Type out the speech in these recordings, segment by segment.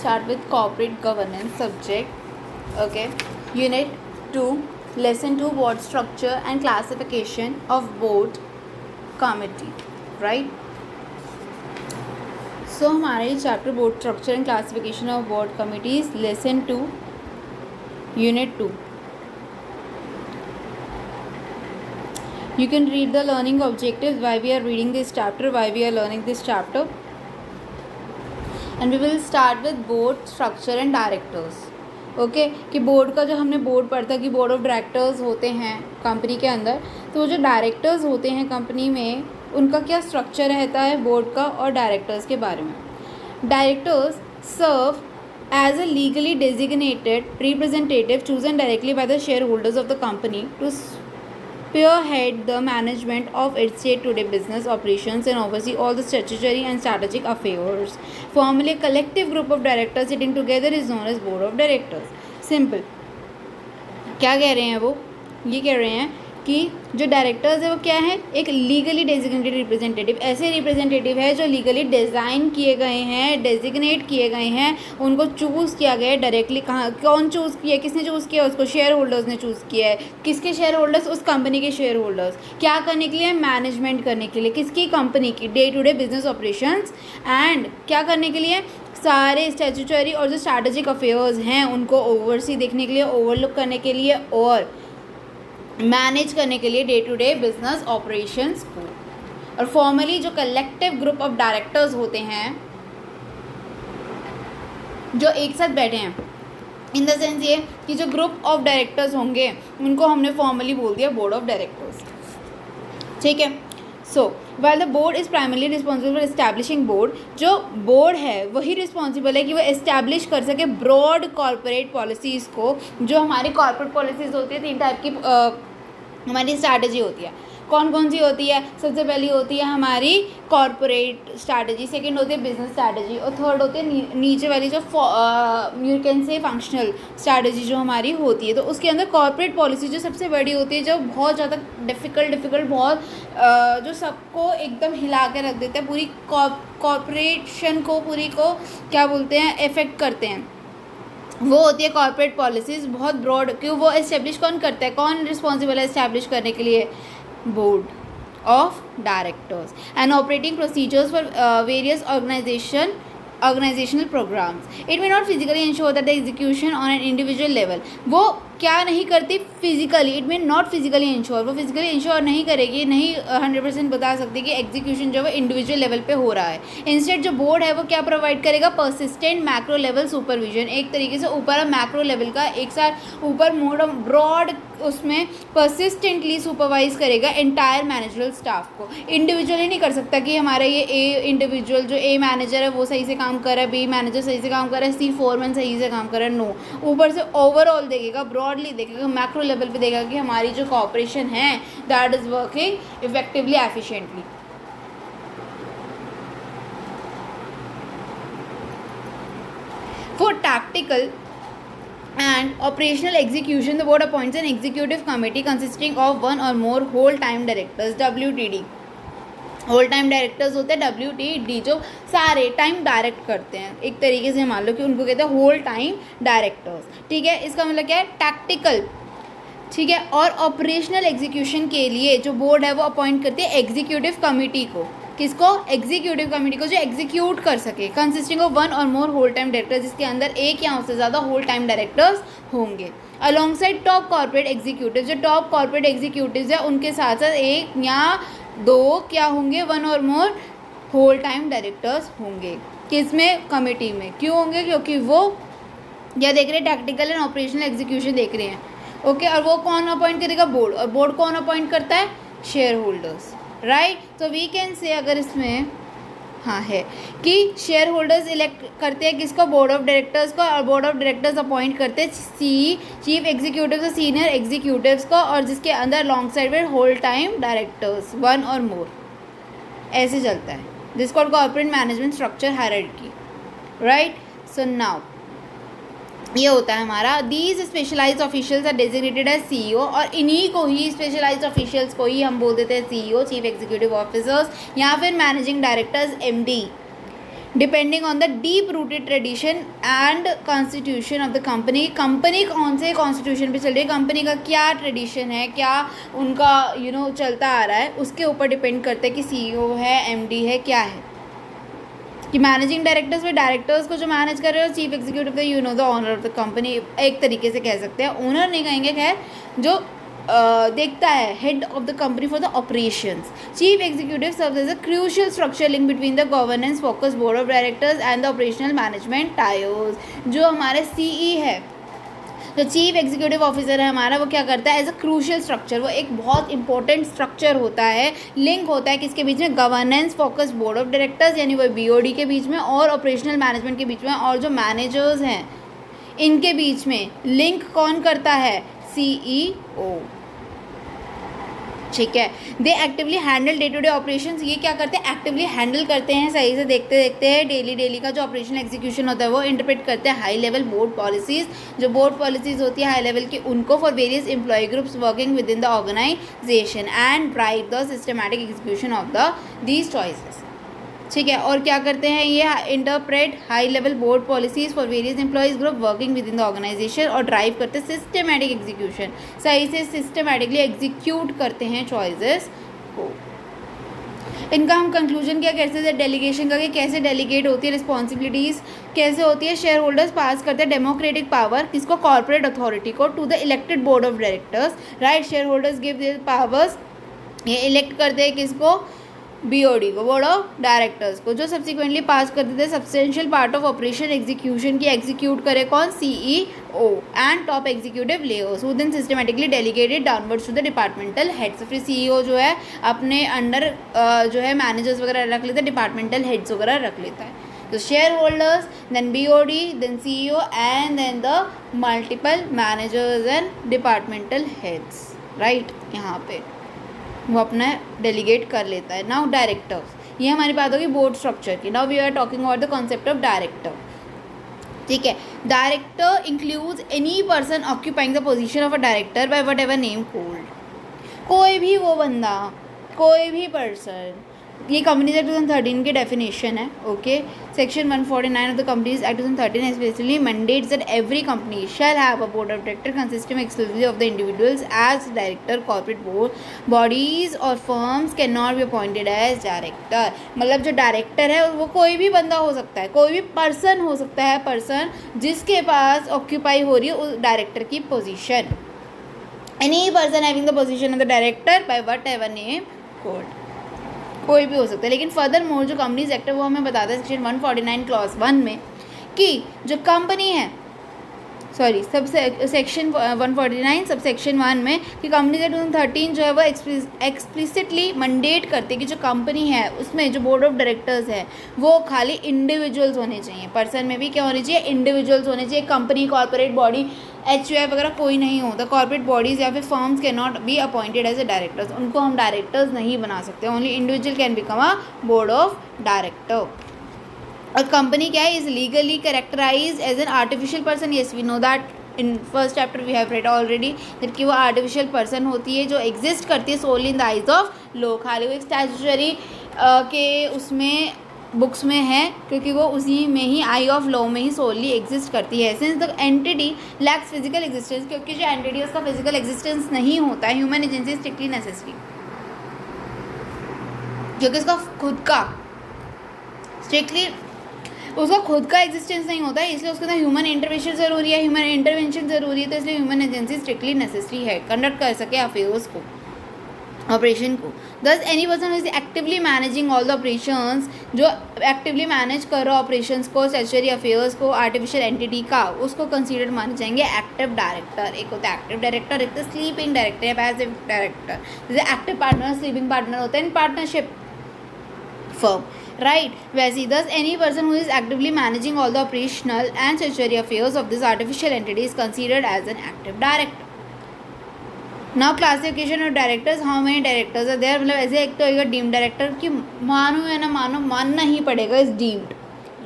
start with corporate governance subject. Okay, unit 2, lesson 2, board structure and classification of board committee, right? So हमारे chapter board structure and classification of board committees, lesson 2, unit 2. You can read the learning objectives, why we are reading this chapter, why we are learning this chapter. And we will start with board structure and directors. Okay कि board का जो हमने board पढ़ा था कि board of directors होते हैं company के अंदर, तो वो जो डायरेक्टर्स होते हैं कंपनी में उनका क्या स्ट्रक्चर रहता है बोर्ड का, और डायरेक्टर्स के बारे में. Directors serve as a legally designated representative chosen directly by the shareholders of the company to spearhead the management of its day-to-day business operations and oversee all the statutory and strategic affairs. Formally, a collective group of directors sitting together is known as board of directors. Simple. क्या कह रहे हैं वो? ये कह रहे हैं कि जो डायरेक्टर्स है वो क्या है, एक लीगली डेजिग्नेटेड रिप्रेजेंटेटिव, ऐसे रिप्रेजेंटेटिव है जो लीगली डिज़ाइन किए गए हैं, डेजिग्नेट किए गए हैं, उनको चूज़ किया गया है डायरेक्टली. कहाँ कौन चूज़ किया, किसने चूज़ किया उसको? शेयर होल्डर्स ने चूज़ किया है. किसके शेयर होल्डर्स? उस कंपनी के शेयर होल्डर्स. क्या करने के लिए? मैनेजमेंट करने के लिए. किसकी? कंपनी की day to day business operations. And क्या करने के लिए? सारे स्टैट्यूटरी और जो स्ट्रैटेजिक अफेयर्स हैं उनको ओवरसी देखने के लिए, ओवरलुक करने के लिए और मैनेज करने के लिए day to day business operations को. और फॉर्मली जो कलेक्टिव ग्रुप ऑफ डायरेक्टर्स होते हैं जो एक साथ बैठे हैं, इन द सेंस ये कि जो ग्रुप ऑफ डायरेक्टर्स होंगे उनको हमने फॉर्मली बोल दिया बोर्ड ऑफ डायरेक्टर्स. ठीक है. सो while the board is primarily responsible for establishing board, जो बोर्ड है वही रिस्पॉन्सिबल है कि वो एस्टैब्लिश कर सके ब्रॉड कॉर्पोरेट पॉलिसीज़ को. जो हमारी कॉर्पोरेट पॉलिसीज़ होती है, 3 टाइप की हमारी स्ट्रैटेजी होती है. कौन कौन सी होती है? सबसे पहली होती है हमारी कॉर्पोरेट स्ट्रैटेजी, सेकंड होती है बिजनेस स्ट्रैटेजी, और थर्ड होती है नीचे वाली जो you can say functional strategy जो हमारी होती है. तो उसके अंदर कॉर्पोरेट पॉलिसी जो सबसे बड़ी होती है, जो बहुत ज़्यादा डिफ़िकल्ट बहुत जो सबको एकदम हिला के रख देता है, पूरी कॉर्पोरेशन को पूरी को क्या बोलते हैं, इफ़ेक्ट करते हैं, वो होती है कॉर्पोरेट पॉलिसीज़. बहुत ब्रॉड. क्यों? वो इस्टेब्लिश कौन करता है, कौन रिस्पॉन्सिबल है इस्टेब्लिश करने के लिए? Board of directors. And operating procedures for various organizational programs. It may not physically ensure that the execution on an individual level. वो क्या नहीं करती? Physically. It mean not physically ensure. वो फिजिकली इंश्योर नहीं करेगी, नहीं 100% बता सकती कि एग्जीक्यूशन जो है इंडिविजुअल लेवल पे हो रहा है. इंस्टेड जो बोर्ड है वो क्या प्रोवाइड करेगा? Persistent macro level supervision. एक तरीके से ऊपर मैक्रो लेवल का एक साथ ऊपर मोड ब्रॉड उसमें परसिस्टेंटली सुपरवाइज करेगा एंटायर मैनेजरल स्टाफ को. इंडिविजुअली नहीं कर सकता कि हमारा ये ए इंडिविजुअल जो ए मैनेजर है वो सही से काम कर रहा है, बी मैनेजर सही से काम कर रहा है, सी फोरमैन सही से काम कर रहा है. नो. ऊपर से ओवरऑल देखेगा, ब्रॉडली देखेगा, मैक्रो लेवल पे देखेगा कि हमारी जो कॉर्पोरेशन है that is working effectively efficiently. For tactical and operational execution, the board appoints an executive committee consisting of one or more whole time directors, WTD. Whole time directors होते हैं WTD, जो सारे टाइम डायरेक्ट करते हैं. एक तरीके से मान लो कि उनको कहते हैं होल टाइम डायरेक्टर्स. ठीक है. इसका मतलब क्या है? टैक्टिकल. ठीक है. और ऑपरेशनल एग्जीक्यूशन के लिए जो बोर्ड है वो अपॉइंट करती है एग्जीक्यूटिव कमिटी को. किसको? एग्जीक्यूटिव कमिटी को, जो एग्जीक्यूट कर सके. कंसिस्टिंग ऑफ वन और मोर होल टाइम डायरेक्टर्स, जिसके अंदर एक या उससे ज़्यादा होल टाइम डायरेक्टर्स होंगे. Along side top corporate executive, जो टॉप कॉर्पोरेट एग्जीक्यूटिव है उनके साथ साथ एक या 2 क्या होंगे? वन और मोर होल टाइम डायरेक्टर्स होंगे. किसमें? कमिटी में. क्यों होंगे? क्योंकि वो क्या देख रहे हैं? टैक्टिकल एंड ऑपरेशनल एग्जीक्यूशन देख रहे हैं. ओके. और वो कौन अपॉइंट करेगा? बोर्ड. और बोर्ड कौन अपॉइंट करता है? Share holders. राइट. तो वी कैन से अगर इसमें हाँ है कि शेयर होल्डर्स इलेक्ट करते हैं किसको? बोर्ड ऑफ डायरेक्टर्स को. और बोर्ड ऑफ डायरेक्टर्स अपॉइंट करते हैं चीफ एग्जीक्यूटिव, सीनियर एग्जीक्यूटिव्स को, और जिसके अंदर लॉन्ग साइड में होल टाइम डायरेक्टर्स वन और मोर. ऐसे चलता है. This called corporate management structure hierarchy. Right. So now ये होता है हमारा. These specialised officials are designated as CEO, और इन्हीं को ही स्पेशलाइज्ड ऑफिशियल्स को ही हम बोल देते हैं CEO, चीफ एग्जीक्यूटिव ऑफिसर्स, या फिर managing directors MD. Depending on the deep rooted tradition and constitution of the company. Company कौन से कॉन्स्टिट्यूशन पे चल रही है, कंपनी का क्या ट्रेडिशन है, क्या उनका चलता आ रहा है, उसके ऊपर डिपेंड करता है कि CEO है, MD है, क्या है। कि मैनेजिंग डायरेक्टर्स में डायरेक्टर्स को जो मैनेज कर रहे हो, chief executive the owner of the company, एक तरीके से कह सकते हैं। ओनर नहीं कहेंगे, खैर जो देखता है, head of the company for the operations. Chief executive serves as a crucial structure link between the governance focus board of directors and the operational management tiers. जो हमारे CE है, जो चीफ एग्जीक्यूटिव ऑफिसर है हमारा, वो क्या करता है, एज अ क्रूशियल स्ट्रक्चर, वो एक बहुत इंपॉर्टेंट स्ट्रक्चर होता है, लिंक होता है किसके बीच में, governance focus board of directors यानी वो BOD के बीच में, और ऑपरेशनल मैनेजमेंट के बीच में, और जो मैनेजर्स हैं इनके बीच में लिंक कौन करता है, CEO। ठीक है। They actively handle day to day operations. ये क्या करते हैं, एक्टिवली हैंडल करते हैं, सही से देखते हैं डेली का जो ऑपरेशन एग्जीक्यूशन होता है वो इंटरप्रेट करते हैं हाई लेवल बोर्ड पॉलिसीज़, जो बोर्ड पॉलिसीज़ होती है हाई लेवल की, उनको for various employ groups working within the organisation and drive the systematic execution of the these choices. ठीक है। और क्या करते हैं ये, interpret high level board policies for various employees group working within the organisation, और drive करते हैं सिस्टमैटिक एग्जीक्यूशन, सही से सिस्टमैटिकली एग्जीक्यूट करते हैं चॉइसेस को। इनका हम कंक्लूजन क्या कैसे डेलीगेशन का, कि कैसे डेलीगेट होती है रिस्पॉन्सिबिलिटीज़, कैसे होती है, शेयर होल्डर्स पास करते हैं डेमोक्रेटिक पावर, किसको, कॉर्पोरेट अथॉरिटी को, to the elected board of directors, right. Share holders give their powers, ये इलेक्ट करते हैं किसको, BOD को, बोर्ड ऑफ डायरेक्टर्स को, जो सब्सिक्वेंटली पास कर देते हैं substantial part of operation execution की, एग्जीक्यूट करे कौन, CEO and top executive layers, then systematically delegated downwards to the departmental heads. फिर CEO जो है अपने अंडर जो है मैनेजर्स वगैरह रख लेता है, डिपार्टमेंटल हेड्स वगैरह रख लेता है। तो share holders, then BOD, then CEO and then the multiple managers and departmental heads, right. यहाँ पे वो अपना डेलीगेट कर लेता है। नाउ डायरेक्टर्स, ये हमारी बात होगी बोर्ड स्ट्रक्चर की। Now we are talking about the concept of director. ठीक है। Director includes any person occupying the position of a director by whatever name called. कोई भी वो बंदा, कोई भी पर्सन, ये कंपनीज एक्ट 2013 की डेफिनेशन है। Okay. Section 149 of the companies act 2013 specially mandates that every company shall have a board of directors consisting exclusively of the individuals as director. Corporate board bodies or firms cannot be appointed as director। मतलब जो director है वो कोई भी बंदा हो सकता है, कोई भी पर्सन हो सकता है, पर्सन जिसके पास ऑक्यूपाई हो रही है उस डायरेक्टर की position. Any person having the position of the director by whatever name called, कोई भी हो सकता है। लेकिन फर्दर मोर जो कंपनीज एक्ट है वो हमें बताता है सेक्शन 149 क्लॉज 1 में कि जो कंपनी है, sorry sub section 149 sub section 1 में कि कंपनीज एक्ट 2013 जो है वो एक्सप्लिसिटली मंडेट करते हैं कि जो कंपनी है उसमें जो बोर्ड ऑफ डायरेक्टर्स है वो खाली इंडिविजुअल्स होने चाहिए। पर्सन में भी क्या होनी चाहिए, इंडिविजुअल्स होने चाहिए। कंपनी, कॉर्पोरेट बॉडी, HUI वगैरह कोई नहीं होता। कॉर्पोरेट बॉडीज़ या फिर firms can not be appointed as a directors, उनको हम डायरेक्टर्स नहीं बना सकते। Only individual can become a board of director. और कंपनी क्या है, is legally characterise as an artificial person. Yes we know that in first chapter we have read already that कि वो आर्टिफिशियल पर्सन होती है जो एग्जिस्ट करती है solely in the eyes of law. खाली वो एक स्टैट्यूटरी के उसमें बुक्स में है क्योंकि वो उसी में ही आई ऑफ लॉ में ही सोली एग्जिस्ट करती है। Since the entity lakhs physical existence, क्योंकि जो एंटिटी उसका फिजिकल एग्जिस्टेंस नहीं होता है, ह्यूमन एजेंसी स्ट्रिक्टली नेसेसरी, क्योंकि उसका खुद का स्ट्रिक्टली उसका खुद का एग्जिस्टेंस नहीं होता है, इसलिए उसके अंदर ह्यूमन इंटरवेंशन ज़रूरी है, ह्यूमन इंटरवेंशन ज़रूरी है। तो इसलिए ह्यूमन एजेंसी स्ट्रिक्टली नेसेसरी है कंडक्ट कर सके अफेयर्स को, ऑपरेशन को। दस any person is actively managing all the operations, जो एक्टिवली मैनेज कर रहा ऑपरेशंस को, स्टैट्यूटरी अफेयर्स को, आर्टिफिशियल एंटिटी का, उसको कंसीडर माने जाएंगे एक्टिव डायरेक्टर। एक होता है एक्टिव डायरेक्टर, एक तो स्लीपिंग डायरेक्टर या पैसिव डायरेक्टर। जैसे एक्टिव पार्टनर, स्लीपिंग पार्टनर होता है इन पार्टनरशिप फर्म, राइट। वैसे ही thus any person who is actively managing all the operational and statutory affairs of this artificial entity is considered as an active director. Now classification of directors, how many directors are there. मतलब ऐसे एक तो होगा deemed director कि मानो या ना मानो, मानना ही पड़ेगा इस डीम्ड,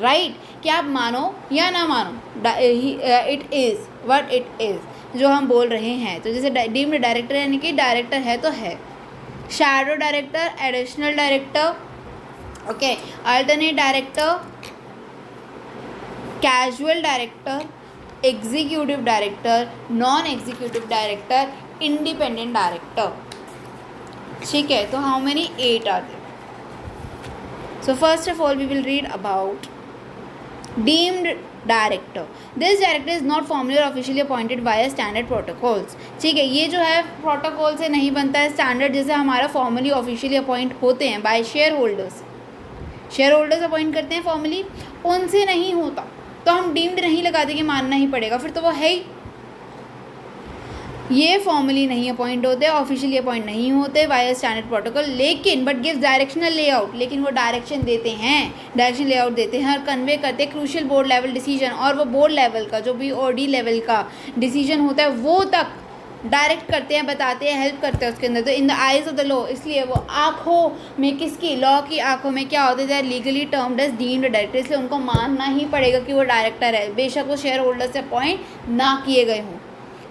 राइट। कि आप मानो या ना मानो, it is what it is जो हम बोल रहे हैं। तो जैसे डीम्ड डायरेक्टर यानी कि डायरेक्टर है तो है। Shadow director, additional director, okay, alternate director, casual director, executive director, non executive director, independent director. ठीक है, तो how many 8 are there. So first of all we will read about deemed director. This director is not formally और officially appointed by standard protocols. ठीक है, ये जो है protocol से नहीं बनता है, स्टैंडर्ड जैसे हमारा फॉर्मली ऑफिशियली अपॉइंट होते हैं by share holders. Share holders appoint करते हैं फॉर्मली, उनसे नहीं होता, तो हम डीम्ड नहीं लगाते कि मानना ही पड़ेगा, फिर तो वो है ही. ये फॉर्मली नहीं अपॉइंट होते, ऑफिशियली अपॉइंट नहीं होते बाय स्टैंडर्ड प्रोटोकॉल, लेकिन बट गिव्स डायरेक्शनल लेआउट, लेकिन वो डायरेक्शन देते हैं, डायरेक्शन लेआउट देते हैं और कन्वे करते हैं क्रूशियल बोर्ड लेवल डिसीजन, और वो बोर्ड लेवल का जो भी OD लेवल का डिसीजन होता है वो तक डायरेक्ट करते हैं, बताते हैं, हेल्प करते हैं उसके अंदर. तो इन the eyes of the law, इसलिए वो आँखों में, किसकी, लॉ की आँखों में क्या होते थे, legally termed as deemed director, इसलिए उनको मानना ही पड़ेगा कि वो डायरेक्टर है, बेशक वो शेयर होल्डर से अपॉइंट ना किए गए हों.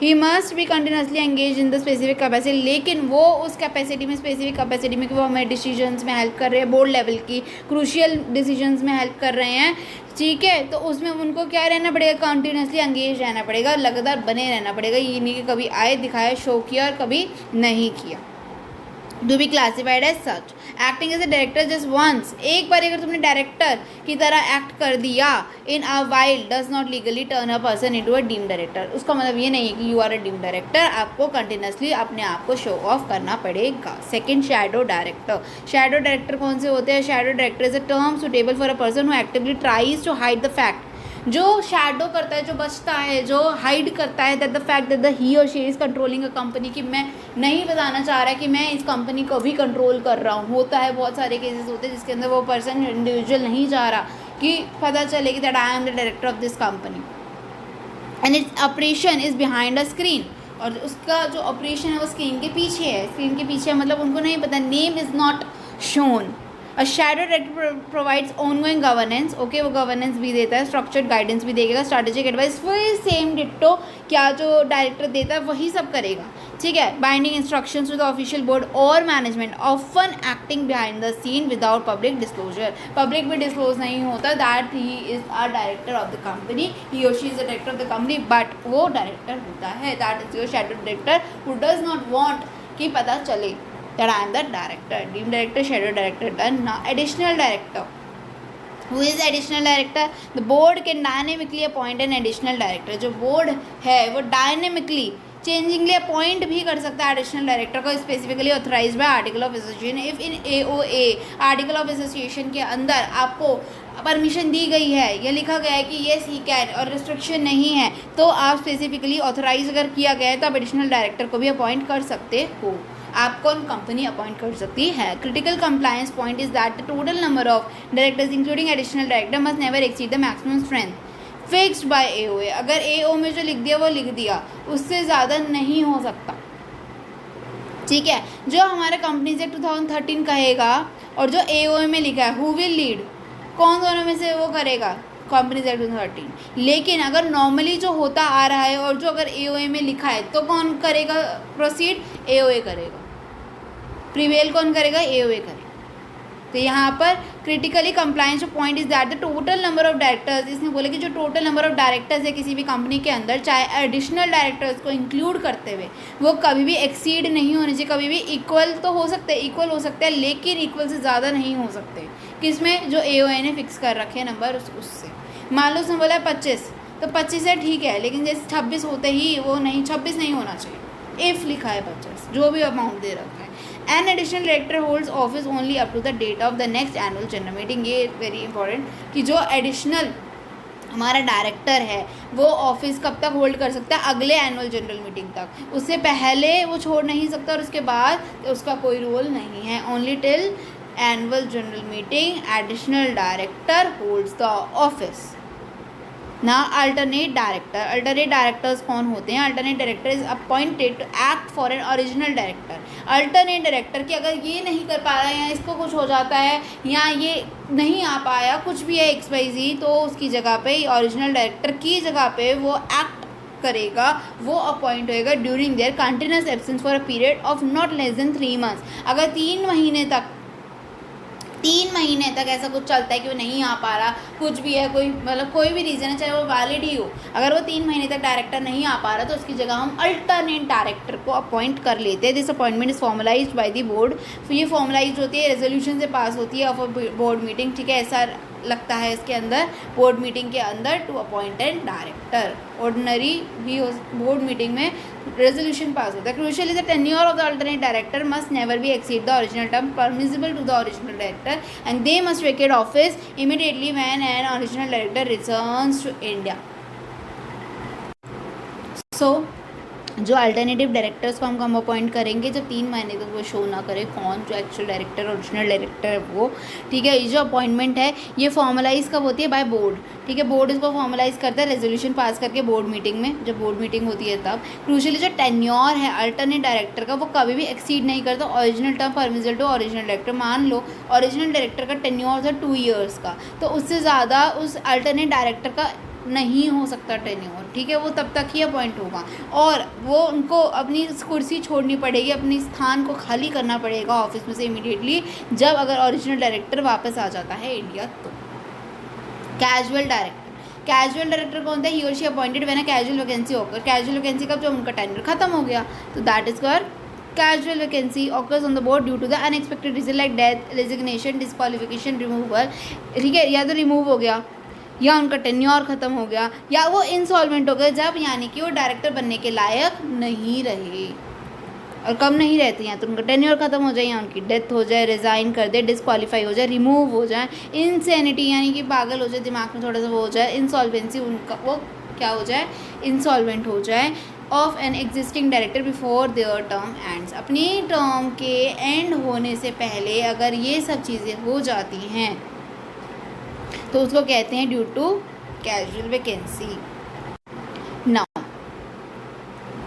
He must be continuously engage in the specific capacity, लेकिन वो उस कैपेसिटी में, स्पेसिफिक कैपेसिटी में कि वो हमें डिसीजंस में हेल्प कर रहे हैं, बोर्ड लेवल की क्रूशियल डिसीजंस में हेल्प कर रहे हैं. ठीक है, तो उसमें उनको क्या रहना पड़ेगा, कंटिन्यूसली एंगेज रहना पड़ेगा, लगातार बने रहना पड़ेगा. ये नहीं कि कभी आए, दिखाया, शो किया और कभी नहीं किया. To be classified as such. Acting as a director just once, एक बार अगर तुमने डायरेक्टर की तरह एक्ट कर दिया in a while does not legally turn a person into a deemed director. उसका मतलब ये नहीं है कि you are a deemed director, आपको कंटिन्यूसली अपने आप को शो ऑफ करना पड़ेगा. Second, shadow director. Shadow director कौन से होते हैं? Shadow director is a term suitable for a person who actively tries to hide the fact. जो शैडो करता है, जो बचता है, जो हाइड करता है that the fact that the he और she is controlling a company, कि मैं नहीं बताना चाह रहा कि मैं इस कंपनी को भी कंट्रोल कर रहा हूँ. होता है, बहुत सारे केसेस होते हैं जिसके अंदर वो पर्सन इंडिविजुअल नहीं चाह रहा कि पता चले कि that I am the director of this company and its operation is behind a screen. और उसका जो ऑपरेशन है वो स्क्रीन के पीछे है. स्क्रीन के पीछे मतलब उनको नहीं पता, name is not shown. A shadow director provides ongoing governance. Okay, वो गवर्नेंस भी देता है, स्ट्रक्चर्ड गाइडेंस भी देगा, स्ट्रैटेजिक एडवाइस, वही सेम डिट्टो क्या जो डायरेक्टर देता है वही सब करेगा. ठीक है, binding instructions to the official board और management, often acting behind the scene without public disclosure. Public भी डिस्क्लोज नहीं होता that he is a director of the company, he और she is the director of the company, but वो director होता है. That is your shadow director who does not want कि पता चले that I am the director. Deemed director, shadow director done. Now additional director. Who is additional director? The board can dynamically appoint an additional director. जो board है वो dynamically चेंजिंगली appoint भी कर सकता है एडिशनल डायरेक्टर को, specifically authorise by article of association. If in AOA article of association के अंदर आपको परमिशन दी गई है या लिखा गया है कि येस ही कैन और रिस्ट्रिक्शन नहीं है, तो आप स्पेसिफिकली ऑथराइज अगर किया गया है तो आप एडिशनल डायरेक्टर को भी अपॉइंट कर सकते हो. आपको कंपनी अपॉइंट कर सकती है. Critical compliance point is that the total number of directors including additional director must never exceed the maximum strength fixed by AOA. अगर AO में जो लिख दिया वो लिख दिया, उससे ज़्यादा नहीं हो सकता. ठीक है, जो हमारा कंपनीज एक्ट 2013 कहेगा और जो AOA में लिखा है हु विल लीड, कौन दोनों में से वो करेगा? Companies act 2013. लेकिन अगर नॉर्मली जो होता आ रहा है और जो अगर AOA में लिखा है तो कौन करेगा प्रोसीड? AOA करेगा. प्रिवेल कौन करेगा? AOA करेगा. तो यहाँ पर क्रिटिकली कंप्लायंस जो point is that the total number of directors, इसने बोला कि जो टोटल नंबर ऑफ डायरेक्टर्स है किसी भी कंपनी के अंदर, चाहे एडिशनल डायरेक्टर्स को इंक्लूड करते हुए, वो कभी भी एक्सीड नहीं होने चाहिए. कभी भी इक्वल तो हो सकते हैं, इक्वल हो सकता है, लेकिन इक्वल से ज़्यादा नहीं हो सकते. किसमें? जो AOA ने फिक्स कर रखे हैं नंबर, उससे. मान लो उसने बोला है 25, तो 25 है, ठीक है, लेकिन जैसे 26 होते ही वो नहीं, 26 नहीं होना चाहिए. इफ़ लिखा है 25, जो भी अमाउंट दे रखा है. An additional director holds office only up to the date of the next annual general meeting. ये वेरी इंपॉर्टेंट कि जो एडिशनल हमारा डायरेक्टर है वो ऑफिस कब तक होल्ड कर सकता है? अगले एनुअल जनरल मीटिंग तक. उससे पहले वो छोड़ नहीं सकता और उसके बाद उसका कोई रोल नहीं है. Only till annual general meeting additional director holds the office. ना अल्टरनेट डायरेक्टर. अल्टरनेट डायरेक्टर्स कौन होते हैं? Alternate director is appointed to act for an original director. Alternate director कि अगर ये नहीं कर पा रहा है या इसको कुछ हो जाता है या ये नहीं आ पाया, कुछ भी है XYZ, तो उसकी जगह पे ओरिजिनल डायरेक्टर की जगह पे वो एक्ट करेगा, वो अपॉइंट होएगा during their continuous absence for a period of not less than 3 months. अगर 3 महीने तक 3 महीने तक ऐसा कुछ चलता है कि वो नहीं आ पा रहा, कुछ भी है, कोई मतलब कोई भी रीज़न है, चाहे वो वैलिड ही हो, अगर वो 3 महीने तक डायरेक्टर नहीं आ पा रहा तो उसकी जगह हम अल्टरनेट डायरेक्टर को अपॉइंट कर लेते हैं। This appointment is formalised bye the board. ये फॉर्मलाइज होती है, रेजोल्यूशन से पास होती है ऑफ अ बोर्ड मीटिंग, ठीक है, ऐसा लगता है इसके अंदर, बोर्ड मीटिंग के अंदर, to appoint an director. Ordinary भी हो, बोर्ड मीटिंग में रेजोल्यूशन पास होता है। Crucial is the tenure of the alternate director must never be exceed the original term permissible to the original director and they must vacate office immediately when an original director returns to India. So जो alternative directors को हम appoint करेंगे जब 3 महीने तक वो show ना करे कौन जो एक्चुअल डायरेक्टर ओरिजिनल डायरेक्टर है वो, ठीक है। ये जो अपॉइंटमेंट है ये फॉर्मलाइज कब होती है? बाय बोर्ड, ठीक है। बोर्ड इसको फॉर्मलाइज करता है रेजोल्यूशन पास करके बोर्ड मीटिंग में, जब बोर्ड मीटिंग होती है तब। क्रूशियली जो टेन्योर है अल्टरनेट डायरेक्टर का वो कभी भी एक्सीड नहीं करता original term permissible to original director. मान लो ओरिजिनल डायरेक्टर का टेन्योर था 2 ईयर्स का, तो उससे ज़्यादा उस अल्टरनेट डायरेक्टर का नहीं हो सकता टेन्योर, ठीक है, वो तब तक ही अपॉइंट होगा और वो उनको अपनी कुर्सी छोड़नी पड़ेगी, अपनी स्थान को खाली करना पड़ेगा ऑफिस में से इमीडिएटली जब अगर ओरिजिनल डायरेक्टर वापस आ जाता है इंडिया तो। कैजुअल डायरेक्टर कौन था? ही और she appointed when a casual vacancy होकर। कैजुअल वैकेंसी कब? जब उनका टेन्योर खत्म हो गया, तो that is called casual vacancy occurs on the board due to the unexpected reason like death, resignation, disqualification, removal, ठीक है, या तो रिमूव हो गया या उनका टेन्योर ख़त्म हो गया या वो इंसॉल्वेंट हो गए, जब यानी कि वो डायरेक्टर बनने के लायक नहीं रहे। और कम नहीं रहते हैं तो उनका टेन्योर ख़त्म हो जाए या उनकी डेथ हो जाए, रिज़ाइन कर दे, डिस्क्वालीफाई हो जाए, रिमूव हो जाए, इंसैनिटी यानी कि पागल हो जाए, दिमाग में थोड़ा सा वो हो जाए, इंसॉल्वेंसी उनका वो क्या हो जाए? इंसॉल्वेंट हो जाए of an existing director before there term ends. अपनी टर्म के एंड होने से पहले अगर ये सब चीज़ें हो जाती हैं तो उसको कहते हैं due to casual vacancy. Now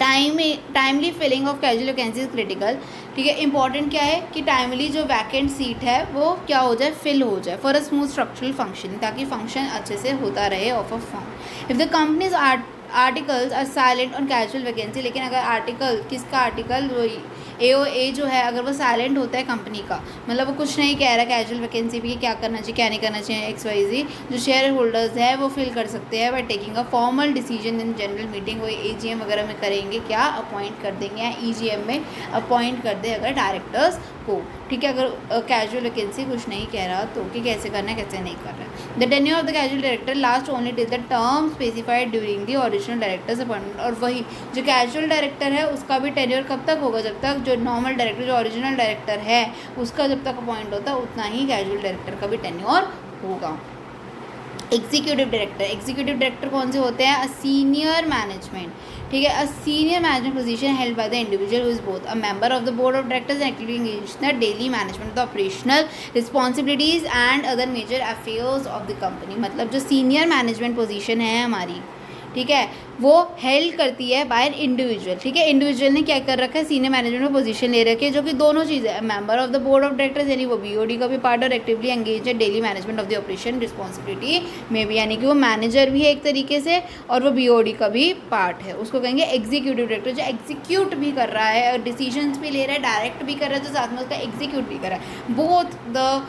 timely filling of casual vacancy is critical, ठीक है। इंपॉर्टेंट क्या है कि टाइमली जो वैकेंट सीट है वो क्या हो जाए? फिल हो जाए for a smooth structural function, ताकि फंक्शन अच्छे से होता रहे of a form. If the companies articles are silent on casual vacancy, लेकिन अगर आर्टिकल किसका आर्टिकल AOA जो है अगर वो साइलेंट होता है कंपनी का, मतलब वो कुछ नहीं कह रहा कैजुअल वैकेंसी भी क्या करना चाहिए क्या नहीं करना चाहिए XYZ, जो शेयर होल्डर्स है वो फिल कर सकते हैं by taking a formal decision in general meeting. वो AGM वगैरह में करेंगे, क्या अपॉइंट कर देंगे या EGM में अपॉइंट कर दे अगर डायरेक्टर्स को, ठीक है। अगर कैजुअल वैकेंसी कुछ नहीं कह रहा तो कि कैसे करना है कैसे नहीं करना है। The tenure of the casual director last only till the term specified during the original directors appointment. और वही जो कैजुअल डायरेक्टर है उसका भी टेन्योर कब तक होगा? जब तक जो नॉर्मल डायरेक्टर जो ओरिजिनल डायरेक्टर है उसका जब तक अपॉइंट होता है उतना ही कैजुअल डायरेक्टर का भी टेन्योर होगा। एग्जीक्यूटिव डायरेक्टर कौन से होते हैं? अ सीनियर मैनेजमेंट, ठीक है, a senior management position held by the individual who is both a member of the board of directors and actively engaged in the daily management of the operational responsibilities and other major affairs of the company. मतलब जो senior management position है हमारी, ठीक है, वो held करती है bye an individual, ठीक है। इंडिविजुअल ने क्या कर रखा है? सीनियर मैनेजमेंट में पोजीशन ले रखी है, जो कि दोनों चीज़ें है, member of the board of directors यानी वो BOD का भी पार्ट और एक्टिवली एंगेज है daily management of the operation responsibility में भी, यानी कि वो मैनेजर भी है एक तरीके से और वो BOD का भी पार्ट है। उसको कहेंगे एग्जीक्यूटिव डायरेक्टर, जो एग्जीक्यूट भी कर रहा है और डिसीजंस भी ले रहा है, डायरेक्ट भी कर रहा है, तो साथ में उसका एग्जीक्यूट भी कर रहा है, both the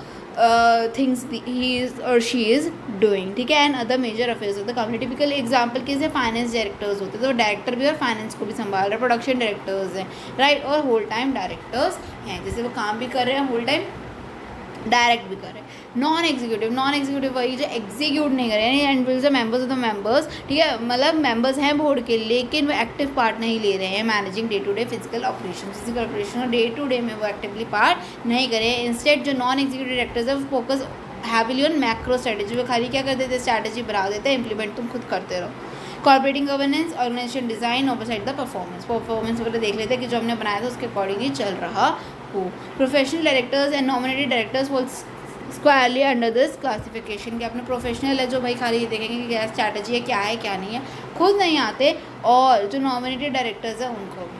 things he is और शी इज़ डूइंग, ठीक है। And other major affairs of the company. Typical example कैसे? फाइनेंस डायरेक्टर्स होते हैं, तो डायरेक्टर भी और फाइनेंस को भी संभाल रहे हैं, प्रोडक्शन डायरेक्टर्स हैं, राइट, और होल टाइम डायरेक्टर्स हैं, जैसे वो काम भी कर रहे हैं होल टाइम डायरेक्ट भी कर रहे हैं। नॉन एग्जीक्यूटिव वही जो एग्जीक्यूट नहीं कर रहे हैं, and members of the members, ठीक है, मतलब मेंबर्स हैं बोर्ड के लेकिन वो एक्टिव पार्ट नहीं ले रहे हैं managing day to day physical operation day to day में वो एक्टिवली पार्ट नहीं करे। इंस्टेड जो नॉन एग्जीक्यूटिव डायरेक्टर्स है वो focus heavily on macro strategy, वो खाली क्या कर देते हैं? स्ट्रैटेजी बढ़ा देते हैं, इंप्लीमेंट तुम खुद करते रहो। Corporating governance, organisation design, oversight the performance वगैरह देख लेते हैं कि जो हमने बनाया था उसके अकॉर्डिंग ही चल रहा हो। Professional directors and nominated directors fall स्क्वायरली under this classification के अपने प्रोफेशनल है जो भाई खाली ये देखेंगे कि क्या स्ट्रैटेजी है क्या नहीं है, खुद नहीं आते, और जो नॉमिनेटेड डायरेक्टर्स हैं उनको भी।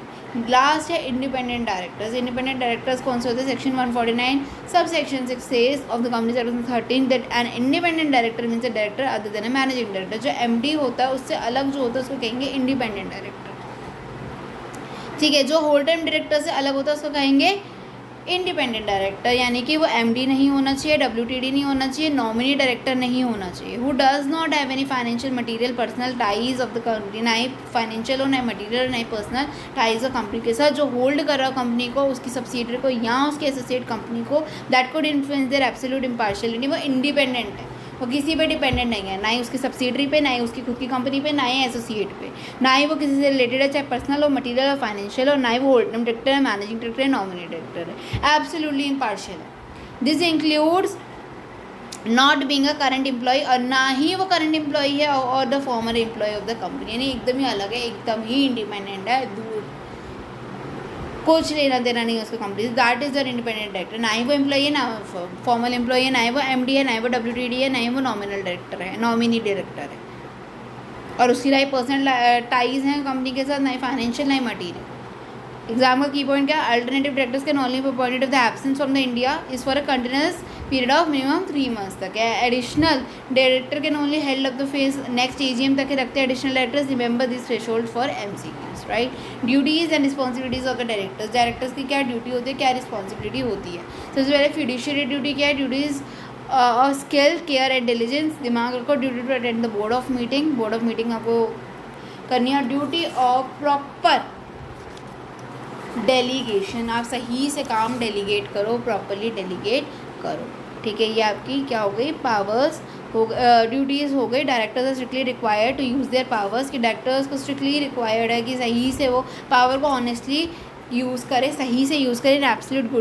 लास्ट है इंडिपेंडेंट डायरेक्टर्स कौन से होते हैं? Section 149 sub section 6 sage of the company section 13 that N independent director means a director other than a managing director. जो MD होता है उससे अलग जो होता है उसको कहेंगे इंडिपेंडेंट डायरेक्टर, ठीक है। जो होल टाइम डायरेक्टर से अलग होता है उसको कहेंगे इंडिपेंडेंट डायरेक्टर यानी कि वो एमडी नहीं होना चाहिए, डब्ल्यूटीडी नहीं होना चाहिए, नॉमिनी डायरेक्टर नहीं होना चाहिए। Who does not have any financial material personal ties of the company, ना ही फाइनेंशियल हो ना ही मटेरियल ना ही पर्सनल टाइज ऑफ कंपनी के साथ, जो होल्ड कर रहा कंपनी को, उसकी सब्सिडरी को या उसके एसोसिएट कंपनी को, that could influence their absolute impartiality. वो इंडिपेंडेंट है, वो किसी पे डिपेंडेंट नहीं है, ना ही उसकी सब्सिडरी पे, ना ही उसकी खुद की कंपनी पे, ना ही एसोसिएट पे, ना ही वो किसी से रिलेटेड है, चाहे पर्सनल हो, मटेरियल हो, फाइनेंशियल हो, ना ही वो होल्ड डायरेक्टर है, मैनेजिंग डायरेक्टर है, नॉमिनी डायरेक्टर है, एब्सोल्युटली इम्पार्शियल है। This includes not being a current employee, और ना ही वो करंट एम्प्लॉय है और the former employee of the company, यानी एकदम ही अलग है, एकदम ही इंडिपेंडेंट है, दूर कुछ लेना देना नहीं है उसको कंपनी से। That is the independent director. ना ही वो एम्प्लॉय है, ना फॉर्मल एम्प्लॉय है, ना ही वो एमडी है, ना ही वो डब्ल्यूटीडी है, ना ही वो नॉमिनल डायरेक्टर है, नॉमिनी डायरेक्टर है, और उसकी ना ही पर्सनल टाइज हैं कंपनी के साथ, ना ही फाइनेंशियल ना ही मटीरियल। एग्जाम का की पॉइंट क्या, alternative directors can only be appointed of the absence from the India is for a continuous period of minimum 3 months तक है। Additional director can only held up the face next AGM तक रखते हैं additional directors. Remember this threshold for MCQs, right. Duties and responsibilities of the directors, directors की क्या duty होती है, क्या रिस्पॉन्सिबिलिटी होती है। सबसे पहले फिड्यूशियरी ड्यूटी क्या है, ड्यूटीज और स्किल केयर एंड डिलीजेंस, दिमाग रखो। Duty to attend the board of meeting, board of meeting आपको करनी है। ड्यूटी ऑफ प्रॉपर डेलीगेशन, आप सही से काम डेलीगेट करो, प्रॉपरली डेलीगेट करो, ठीक है। ये आपकी क्या हो गई, पावर्स हो, ड्यूटीज़ हो गई। Directors are strictly required to use their powers, कि डायरेक्टर्स को स्ट्रिक्टली रिक्वायर्ड है कि सही से वो पावर को ऑनेस्टली यूज़ करे, सही से यूज़ करे, इन एब्सोल्यूट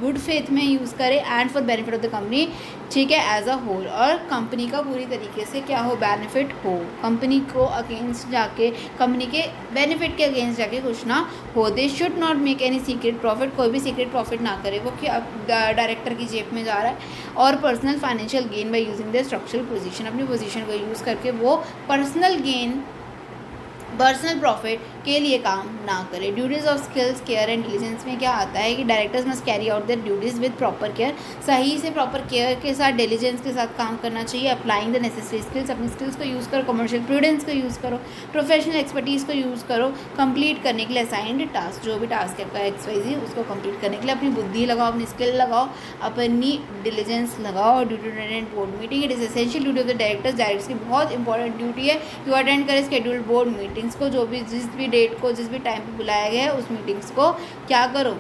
गुड फेथ में यूज़ करे, and for benefit of the company, ठीक है, एज अ होल, और कंपनी का पूरी तरीके से क्या हो, बेनिफिट हो, कंपनी को अगेंस्ट जाके, कंपनी के बेनिफिट के अगेंस्ट जाके कुछ ना हो। They should not make any secret profit, कोई भी सीक्रेट प्रॉफिट ना करे वो, कि अब डायरेक्टर की जेब में जा रहा है, और personal financial gain by using the structural position, अपनी पोजीशन को यूज़ करके वो पर्सनल गेन, पर्सनल प्रॉफिट के लिए काम ना करे। Duties of skills care and diligence में क्या आता है कि directors must carry out their duties with proper care, सही से प्रॉपर केयर के साथ, डिलीजेंस के साथ काम करना चाहिए। अप्लाइंग द नेसेसरी स्किल्स, अपनी स्किल्स को यूज़ करो, कमर्शियल प्रूडेंस को यूज़ करो, प्रोफेशनल एक्सपर्टीज़ को यूज़ करो, कंप्लीट करने के लिए असाइंड टास्क, जो भी टास्क है आपका XYZ, उसको कंप्लीट करने के लिए अपनी बुद्धि लगाओ, अपनी स्किल लगाओ, अपनी डिलीजेंस लगाओ। Duty to attend board meeting, it is essential duty of the directors, directors की बहुत इंपॉर्टेंट ड्यूटी है कि वो अटेंड करें स्केड्यूल्ड बोर्ड मीटिंग्स को, जो भी जिस भी डेट को, जिस भी टाइम पे बुलाया गया है, उस मीटिंग्स को क्या करो,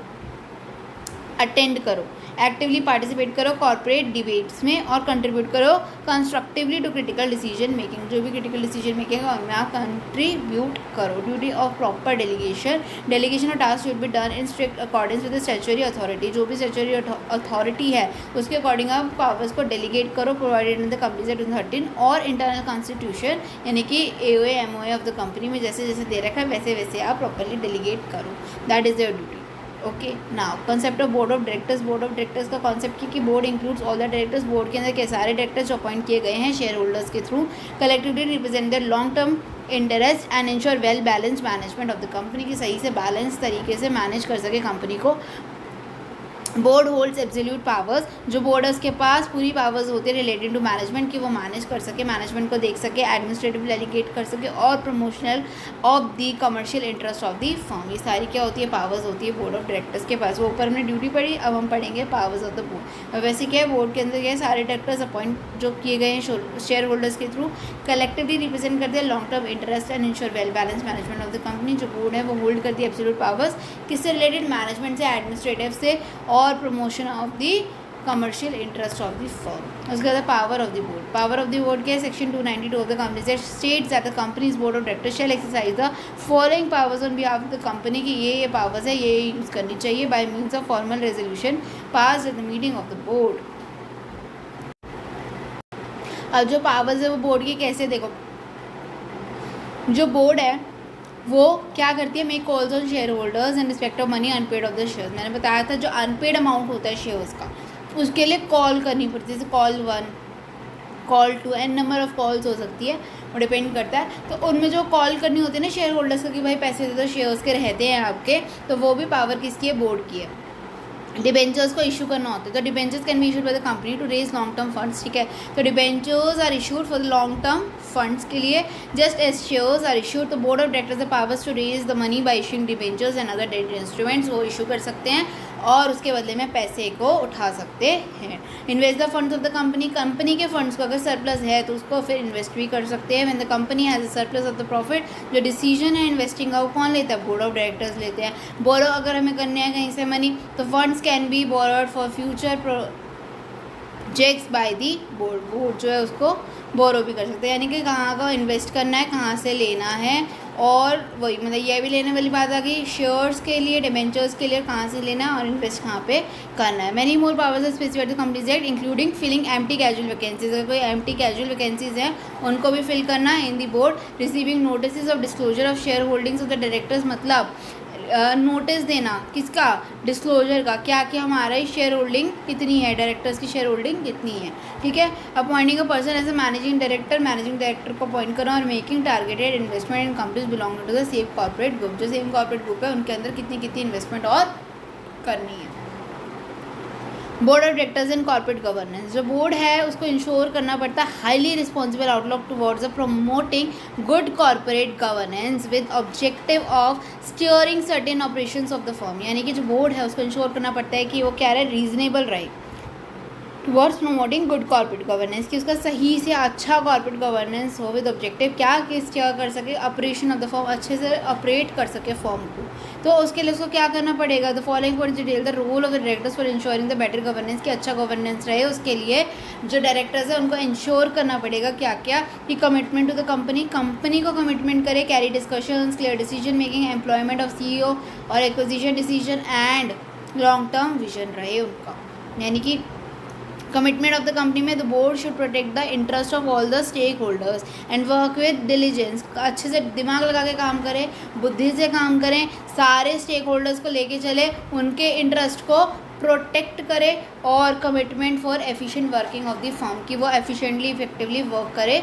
अटेंड करो, एक्टिवली पार्टिसिपेट करो कॉर्पोरेट डिबेट्स में, और कंट्रीब्यूट करो constructively to critical decision making, जो भी क्रिटिकल डिसीजन मेकिंग है उनमें आप कंट्रीब्यूट करो। Duty of proper delegation, delegation of task should be done in strict according with the statutory authority, जो भी स्टैट्यूटरी अथॉरिटी है उसके अकॉर्डिंग आप पावर्स को डेलीगेट करो, प्रोवाइडेड इन द कंपनी 2013 और इंटरनल कॉन्स्टिट्यूशन, यानी कि AOA MOA of the company में जैसे जैसे दे रखा है वैसे वैसे आप प्रॉपरली डेलीगेट करो, that is your duty. Okay, now concept of board of directors. Board of directors का कॉन्सेप्ट कि board includes all the directors, board के अंदर के सारे डायरेक्टर्स जो अपॉइंट किए गए हैं शेयर होल्डर्स के थ्रू, collectively represent their long term interest and ensure well balance management of the company, की सही से बैलेंस तरीके से मैनेज कर सके कंपनी को। बोर्ड होल्ड्स एब्सोल्यूट पावर्स, जो बोर्ड है उसके पास पूरी पावर्स होती है रिलेटेड टू मैनेजमेंट, कि वो मैनेज कर सके, मैनेजमेंट को देख सके, एडमिनिस्ट्रेटिव डेलीगेट कर सके, और promotional of the commercial interest of the firm, ये सारी क्या होती है, पावर्स होती है बोर्ड ऑफ डायरेक्टर्स के पास। वो ऊपर हमने ड्यूटी पढ़ी, अब हम पढ़ेंगे पावर्स ऑफ द बोर्ड। वैसे क्या है, बोर्ड के अंदर क्या है, सारे डायरेक्टर्स अपॉइंट जो किए गए हैं शेयर होल्डर्स के थ्रू, कलेक्टिवली रिप्रेजेंट करते हैं long term interest and ensure well balance management of the company. जो बोर्ड है वो होल्ड करती है एब्सोल्यूट पावर्स, किससे रिलेटेड, मैनेजमेंट से, एडमिनिस्ट्रेटिव से, और promotion of the commercial interest of the firm. उसके बाद power of the board. Power of the board क्या है, section 292 of the company states that the companies board of directors shall exercise the following powers on behalf of the company, की ये powers है, ये use करनी चाहिए by means of formal resolution pass at the meeting of the board. अब जो powers है वो बोर्ड की कैसे, देखो जो बोर्ड है वो क्या करती है, make calls on share holders in respect of money unpaid of the shares. मैंने बताया था जो अनपेड अमाउंट होता है शेयर्स का, उसके लिए कॉल करनी पड़ती है, जैसे call 1, call 2, N number of calls हो सकती है, वो डिपेंड करता है। तो उनमें जो कॉल करनी होती है ना शेयर होल्डर्स को, कि भाई पैसे दे दो, शेयर्स के रहते हैं आपके, तो वो भी पावर किसकी है, बोर्ड की है। डिबेंचर्स को इशू करना होता है, तो debentures can be issued by the company to raise long term funds, ठीक है। तो debentures are issued for the long term funds के लिए, just as shares are issued. तो board of directors the powers to raise the money by issuing debentures and other debt instruments, वो issue कर सकते हैं। और उसके बदले में पैसे को उठा सकते हैं। Invest the funds of the company, company के फंड्स को अगर सरप्लस है तो उसको फिर इन्वेस्ट भी कर सकते हैं। When the company has a surplus of the profit, जो डिसीजन है इन्वेस्टिंग का वो कौन लेता है? बोर्ड ऑफ डायरेक्टर्स लेते हैं। बोरो अगर हमें करने हैं कहीं से मनी तो funds can be borrowed for future projects by the board, board जो है उसको बोरो भी कर सकते हैं, यानी कि कहाँ का इन्वेस्ट करना है, कहाँ से लेना है, और वही मतलब ये भी लेने वाली बात आ गई शेयर्स के लिए, डिबेंचर्स के लिए कहाँ से लेना है और इन्वेस्ट कहाँ पे करना है। Many more powers are specified the companies act including filling empty casual vacancies, अगर कोई एम्प्टी कैजुअल वैकेंसीज हैं उनको भी फिल करना है in the board. Receiving notice of disclosure of share holdings of the directors, मतलब नोटिस देना किसका? डिस्क्लोजर का, क्या कि हमारा ही शेयर होल्डिंग कितनी है, डायरेक्टर्स की शेयर होल्डिंग कितनी है, ठीक है। Appointing a person as a managing director को अपॉइंट करना और making targeted investment in companies belonging to the same corporate group, जो सेम कॉर्पोरेट ग्रुप है उनके अंदर कितनी कितनी इन्वेस्टमेंट और करनी है। Board of directors and corporate governance, जो बोर्ड है उसको इंश्योर करना पड़ता है highly responsible outlook towards the promoting good corporate governance with objective of steering certain operations of the firm, यानी कि जो बोर्ड है उसको इंश्योर करना पड़ता है कि वो क्या रहे, रीजनेबल रहे towards promoting good corporate governance, कि उसका सही से अच्छा कॉर्पोरेट गवर्नेंस हो विद ऑब्जेक्टिव क्या कर सके, ऑपरेशन ऑफ द फर्म, अच्छे से ऑपरेट कर सके फर्म को। तो उसके लिए उसको क्या करना पड़ेगा? The following points detail the role of the directors for ensuring the better governance, कि अच्छा गवर्नेंस रहे उसके लिए जो डायरेक्टर्स है उनको इंश्योर करना पड़ेगा क्या क्या, कि commitment to the company, company को कमिटमेंट करे, carry discussions, clear decision making, employment of CEO और acquisition decision and long term vision रहे उनका, यानी कि कमिटमेंट ऑफ द कंपनी में the board should protect the interest of all the stake holders and work with diligence, अच्छे से दिमाग लगा के काम करें, बुद्धि से काम करें, सारे स्टेक होल्डर्स को लेके चले, उनके इंटरेस्ट को प्रोटेक्ट करे और commitment for efficient working of the firm, कि वो एफिशिएंटली इफेक्टिवली वर्क करे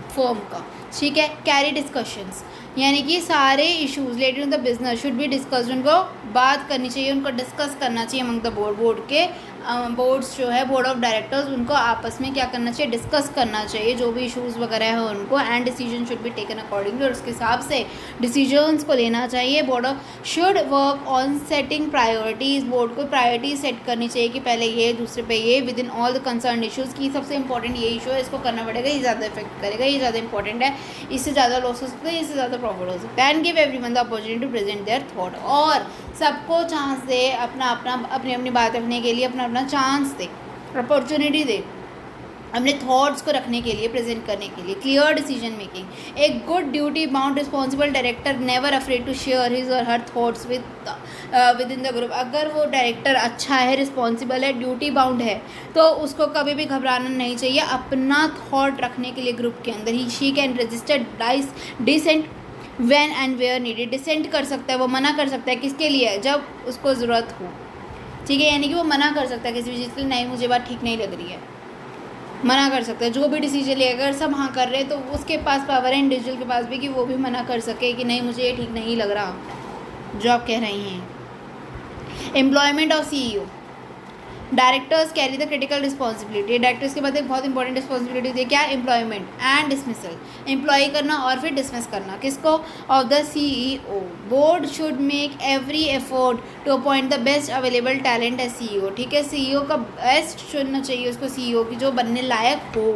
फर्म का, ठीक है। कैरी डिस्कशंस, यानी कि सारे issues related to the business should be discussed, उनको बात करनी चाहिए, उनको डिस्कस करना चाहिए अमंग द बोर्ड के बोर्ड्स जो है बोर्ड ऑफ डायरेक्टर्स उनको आपस में क्या करना चाहिए, डिस्कस करना चाहिए जो भी इश्यूज़ वगैरह है उनको, and decision should be taken accordingly, और उसके हिसाब से डिसीजंस को लेना चाहिए। Board should work on setting priorities, board को प्रायोरिटी सेट करनी चाहिए कि पहले ये, दूसरे पे ये, with in all the concern issues, की सबसे इंपॉर्टेंट ये इशू है, इसको करना पड़ेगा, ये ज़्यादा इफेक्ट करेगा, ये ज़्यादा इंपॉर्टेंट है, इससे ज़्यादा लॉस हो सकता है, इससे ज़्यादा प्रॉफिट हो सकता है, and give everyone the opportunity to present their thought, और सबको चांस दे अपनी अपनी बात रखने के लिए, अपना चांस दे, अपॉर्चुनिटी दे अपने थॉट्स को रखने के लिए, प्रेजेंट करने के लिए। क्लियर डिसीजन मेकिंग, एक good duty bound responsible director never afraid to share his और her thoughts within the group, अगर वो डायरेक्टर अच्छा है, रिस्पॉन्सिबल है, ड्यूटी बाउंड है, तो उसको कभी भी घबराना नहीं चाहिए अपना थॉट रखने के लिए ग्रुप के अंदर ही। She can register dissent when and where needed, dissent कर सकता है, वो मना कर सकता है, किसके लिए? जब उसको ज़रूरत हो, ठीक है, यानी कि वो मना कर सकता है किसी भी चीज़ के लिए, नहीं मुझे बात ठीक नहीं लग रही है, मना कर सकता है, जो भी डिसीजन ले, अगर सब हाँ कर रहे हैं तो उसके पास पावर है इंडिविजुअल के पास भी कि वो भी मना कर सके कि नहीं मुझे ये ठीक नहीं लग रहा जो आप कह रही हैं। Employment of CEO, directors carry the critical responsibility, directors के बाद एक बहुत इंपॉर्टेंट रिस्पॉन्सिबिलिटी है क्या? एम्प्लॉयमेंट एंड डिसमिसल, एम्प्लॉय करना और फिर डिसमिस करना, किसको? Of the CEO। Board should make every effort to appoint the best available talent as CEO, ठीक है, CEO का बेस्ट चुनना चाहिए उसको, CEO की जो बनने लायक हो।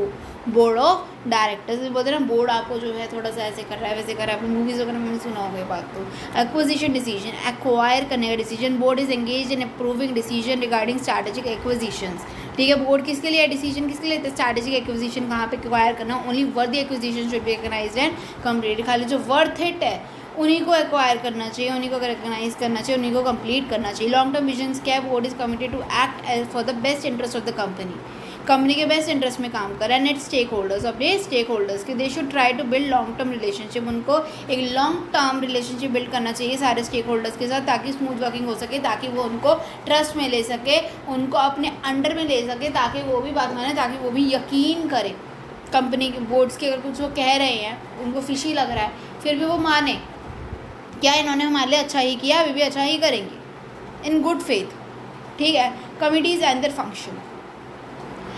बोर्ड ऑफ डायरेक्टर्स भी बोलते हैं ना, बोर्ड आपको जो है थोड़ा सा ऐसे कर रहा है, वैसे कर रहा है, अपनी मूवीज़ वगैरह में सुना होगा ये बात। तो एक्विजिशन डिसीजन, एक्वायर करने का decision, board is engage in approving decision regarding strategic acquisitions, ठीक है, बोर्ड किसके लिए डिसीजन किसके लिए? स्ट्रैटेजिक एक्विजिशन कहाँ पे एक्वायर करना, only worthy acquisition should be recognized and completed, खाली जो वर्थ इट है उन्हीं को एक्वायर करना चाहिए, उन्हीं को रिकग्नाइज करना चाहिए, उन्हीं को कंप्लीट करना चाहिए। लॉन्ग टर्म विजन क्या? Board is committed to act for the best interest of the company के बेस्ट इंटरेस्ट में काम करें, एंड इट स्टेक होल्डर्स, अपने स्टेक होल्डर्स के, they should try to build long term relationship, उनको एक long term relationship build करना चाहिए सारे स्टेक होल्डर्स के साथ, ताकि स्मूथ वर्किंग हो सके, ताकि वो उनको ट्रस्ट में ले सके, उनको अपने अंडर में ले सके, ताकि वो भी बात माने, ताकि वो भी यकीन करे कंपनी के बोर्ड्स के, अगर कुछ वो कह रहे हैं उनको फिशी लग रहा है फिर भी वो माने क्या इन्होंने हमारे लिए अच्छा ही किया, अभी भी अच्छा ही करेंगे, इन गुड फेथ, ठीक है। Committees and their function,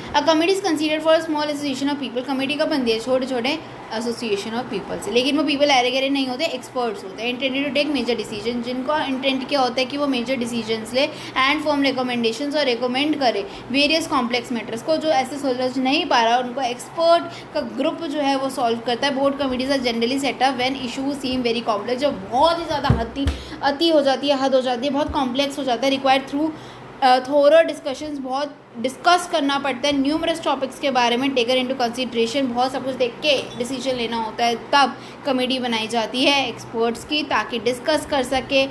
a committee is considered for a small association of people, committee का बनती है छोटे छोटे एसोसिएशन ऑफ पीपल से। लेकिन वो पीपल ऐरे गहरे नहीं होते, एक्सपर्ट्स होते हैं। Intended to take major decision, जिनका इंटेंट क्या होता है कि वो मेजर डिसीजंस ले एंड फॉर्म रिकमेंडेशंस और रिकमेंड करे वेरियस कॉम्प्लेक्स मैटर्स को। जो ऐसे सुलझ नहीं पा रहा उनको एक्सपर्ट का ग्रुप जो है वो सॉल्व करता है। Board committees are generally set up when issue seem very complex, जब बहुत ही ज़्यादा अति हो जाती है, हद हो जाती है, बहुत कॉम्प्लेक्स हो जाता है, रिक्वायर्ड थ्रू थोरो डिस्कशंस, बहुत डिस्कस करना पड़ता है न्यूमरस टॉपिक्स के बारे में, टेकन इनटू कंसीडरेशन, बहुत सब कुछ देख के डिसीजन लेना होता है, तब कमेटी बनाई जाती है एक्सपर्ट्स की, ताकि डिस्कस कर सके,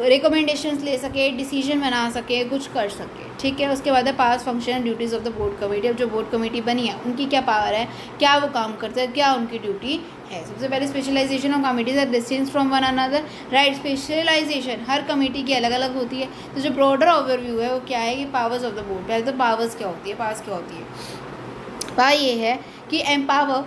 रिकमेंडेशंस ले सके, डिसीजन बना सके, कुछ कर सके। ठीक है, उसके बाद है पास function and duties of the board committee. अब जो बोर्ड कमेटी बनी है उनकी क्या पावर है, क्या वो काम करते हैं, क्या उनकी ड्यूटी है। सबसे पहले specialization of committees are distinct from one another, right. Specialization हर कमेटी की अलग अलग होती है। तो जो ब्रॉडर ओवरव्यू है वो क्या है कि पावर्स ऑफ द बोर्ड। पहले तो पावर्स क्या होती है, पावर्स क्या होती है। पावर ये है कि empower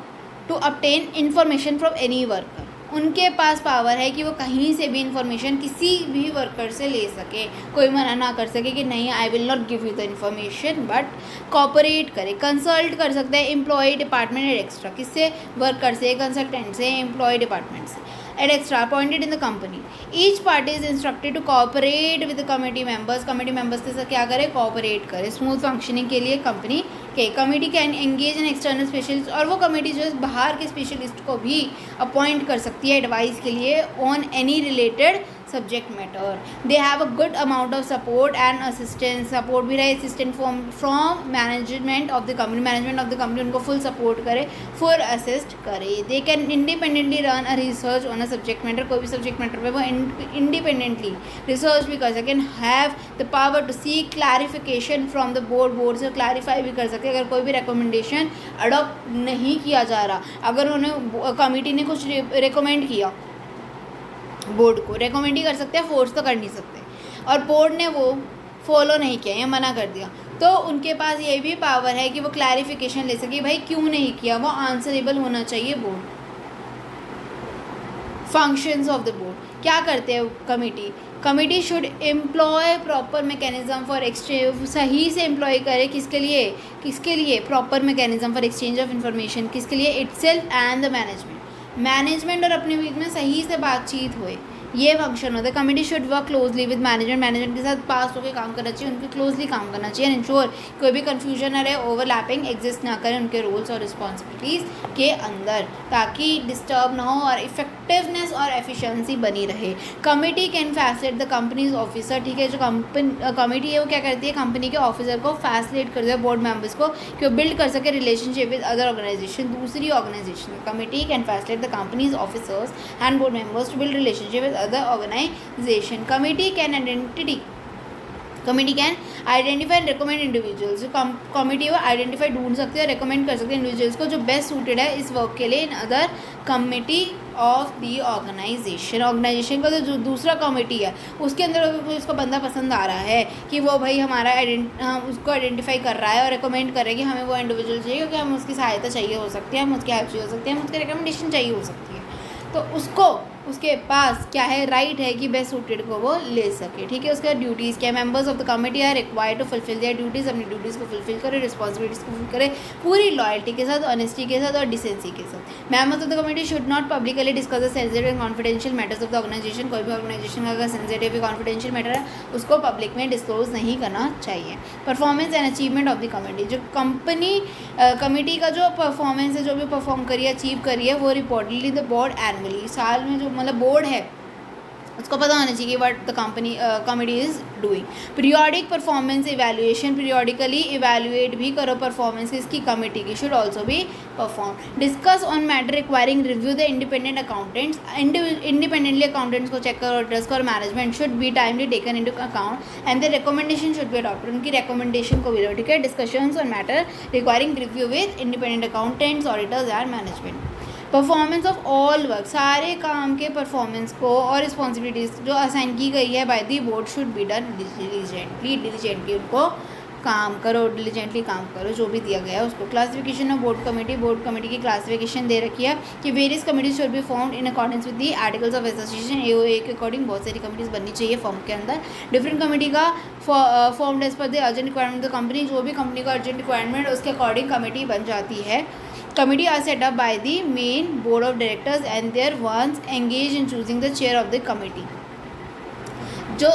to obtain information from any worker, उनके पास पावर है कि वो कहीं से भी इंफॉर्मेशन किसी भी वर्कर से ले सके, कोई मना ना कर सके कि नहीं I will not give you the information, but cooperate करे, कंसल्ट कर सकता है एम्प्लॉय डिपार्टमेंट एंड एक्स्ट्रा, किससे, वर्कर से, कंसल्टेंट से, एम्प्लॉय डिपार्टमेंट से, and extra appointed in the company. Each party is instructed to cooperate with committee members, committee members के साथ क्या करे, कॉपरेट करे स्मूथ फंक्शनिंग के लिए कंपनी के। Committee can engage in external specialist, और वो कमेटी जो है बाहर के स्पेशलिस्ट को भी अपॉइंट कर सकती है एडवाइस के लिए on any related subject matter. They have a good amount of support and assistance, support भी रहे, assistant from management of the company, management of the company उनको फुल सपोर्ट करे, फुल असिस्ट करे। They can independently run a research on a subject matter, कोई भी subject matter पे वो independently research भी कर सकें। Have the power to seek clarification from the board, board से क्लैरिफाई भी कर सके अगर कोई भी रिकमेंडेशन अडॉप्ट नहीं किया जा रहा, अगर उन्हें कमेटी ने कुछ रिकमेंड किया, बोर्ड को रेकमेंड ही कर सकते हैं, फोर्स तो कर नहीं सकते, और बोर्ड ने वो फॉलो नहीं किया या मना कर दिया, तो उनके पास ये भी पावर है कि वो क्लैरिफिकेशन ले सके भाई क्यों नहीं किया, वो आंसरेबल होना चाहिए board. Functions of the board क्या करते हैं committee, committee should employ proper mechanism for exchange, सही से एम्प्लॉय करे किसके लिए proper mechanism for exchange of information, किसके लिए, इटसेल्फ एंड द मैनेजमेंट और अपने बीच में सही से बातचीत हुए, ये फंक्शन होता है। Committee should work closely with management के साथ पास होकर काम करना चाहिए, उनके क्लोजली काम करना चाहिए, इंश्योर कोई भी कन्फ्यूजन ना रहे, ओवरलैपिंग एग्जिस्ट ना करें उनके रोल्स और रिस्पॉन्सिबिलिटीज़ के अंदर, ताकि डिस्टर्ब ना हो और इफेक्टिवनेस और एफिशिएंसी बनी रहे। Committee can facilitate the companies officer, ठीक है, जो कमेटी है वो क्या करती है, कंपनी के ऑफिसर को फैसिलिटेट करती है, बोर्ड मेंबर्स को, कि वो बिल्ड कर सके रिलेशनशिप विद अदर ऑर्गेनाइजेशन, दूसरी organization. Committee can facilitate the companies officers and board members to build relationship with other organization. Committee can identify and recommend individuals, जो कमेटी वो आइडेंटिफाई ढूंढ सकते हैं, रिकमेंड कर सकते हैं इंडिविजुअल्स को जो बेस्ट सूटेड है इस वर्क के लिए in other committee of the organization का जो दूसरा कमेटी है उसके अंदर कोई उसको बंदा पसंद आ रहा है कि वो भाई हमारा उसको आइडेंटिफाई कर रहा है और रिकमेंड कर रहा है कि हमें वो इंडिविजुअल चाहिए क्योंकि हमें उसकी सहायता चाहिए हो सकती है, हमें उसकी हेल्प चाहिए हो सकती है, हमें उसकी रिकमेंडेशन चाहिए हो सकती है, तो उसको उसके पास क्या है, राइट है कि बेस्ट सूटेड को वो ले सके। ठीक है, उसके ड्यूटीज़ क्या, members of the committee are required to fulfil their duties, अपनी ड्यूटीज़ को फुलफिल करे, रिस्पॉन्सिबिलिटीज़ को फुलफिल करे पूरी लॉयल्टी के साथ, ऑनेस्टी के साथ और डिसेंसी के साथ। Members of the committee should not publicly discuss the sensitive and confidential matters of the organization, कोई भी ऑर्गेनाइजेशन का अगर सेंसिटिव या कॉन्फिडेंशियल मैटर है उसको पब्लिक में डिस्क्लोज नहीं करना चाहिए। Performance and achievement of the committee, जो कमेटी का जो परफॉर्मेंस है, जो भी परफॉर्म करी है, अचीव करी है, वो रिपोर्टेडली द बोर्ड एनुअली, साल में जो मतलब बोर्ड है उसको पता होना चाहिए what the committee is doing. Periodic performance evaluation, periodically evaluate भी करो परफॉर्मेंस इसकी कमेटी की, शुड ऑल्सो भी perform. Discuss on matter requiring review the independent accountants, independently accountants को चेक करो, ऑडिटर्स को और management should be timely taken into account and the recommendation should be adopted, उनकी रिकमेंडेशन को भी लो। ठीक है, discussions on matter requiring review with independent accountants, auditors and management. Performance of all work, सारे काम के परफॉर्मेंस को और रिस्पॉन्सिबिलिटीज़ जो असाइन की गई है by the board should be done diligently उनको काम करो, डिलीजेंटली काम करो जो भी दिया गया है उसको। क्लासिफिकेशन ऑफ बोर्ड कमेटी की क्लासिफिकेशन दे रखी है कि various committees should be formed in accordance with the articles of association, AOA के अकॉर्डिंग बहुत सारी कमेटीज बननी चाहिए फॉर्म के अंदर। डिफरेंट कमेटी का formed as per the urgent requirement of the company, जो भी कंपनी का अर्जेंट रिक्वायरमेंट उसके अकॉर्डिंग कमेटी बन जाती है। Committee are set up by the main board of directors and their ones engaged in choosing the chair of the committee. जो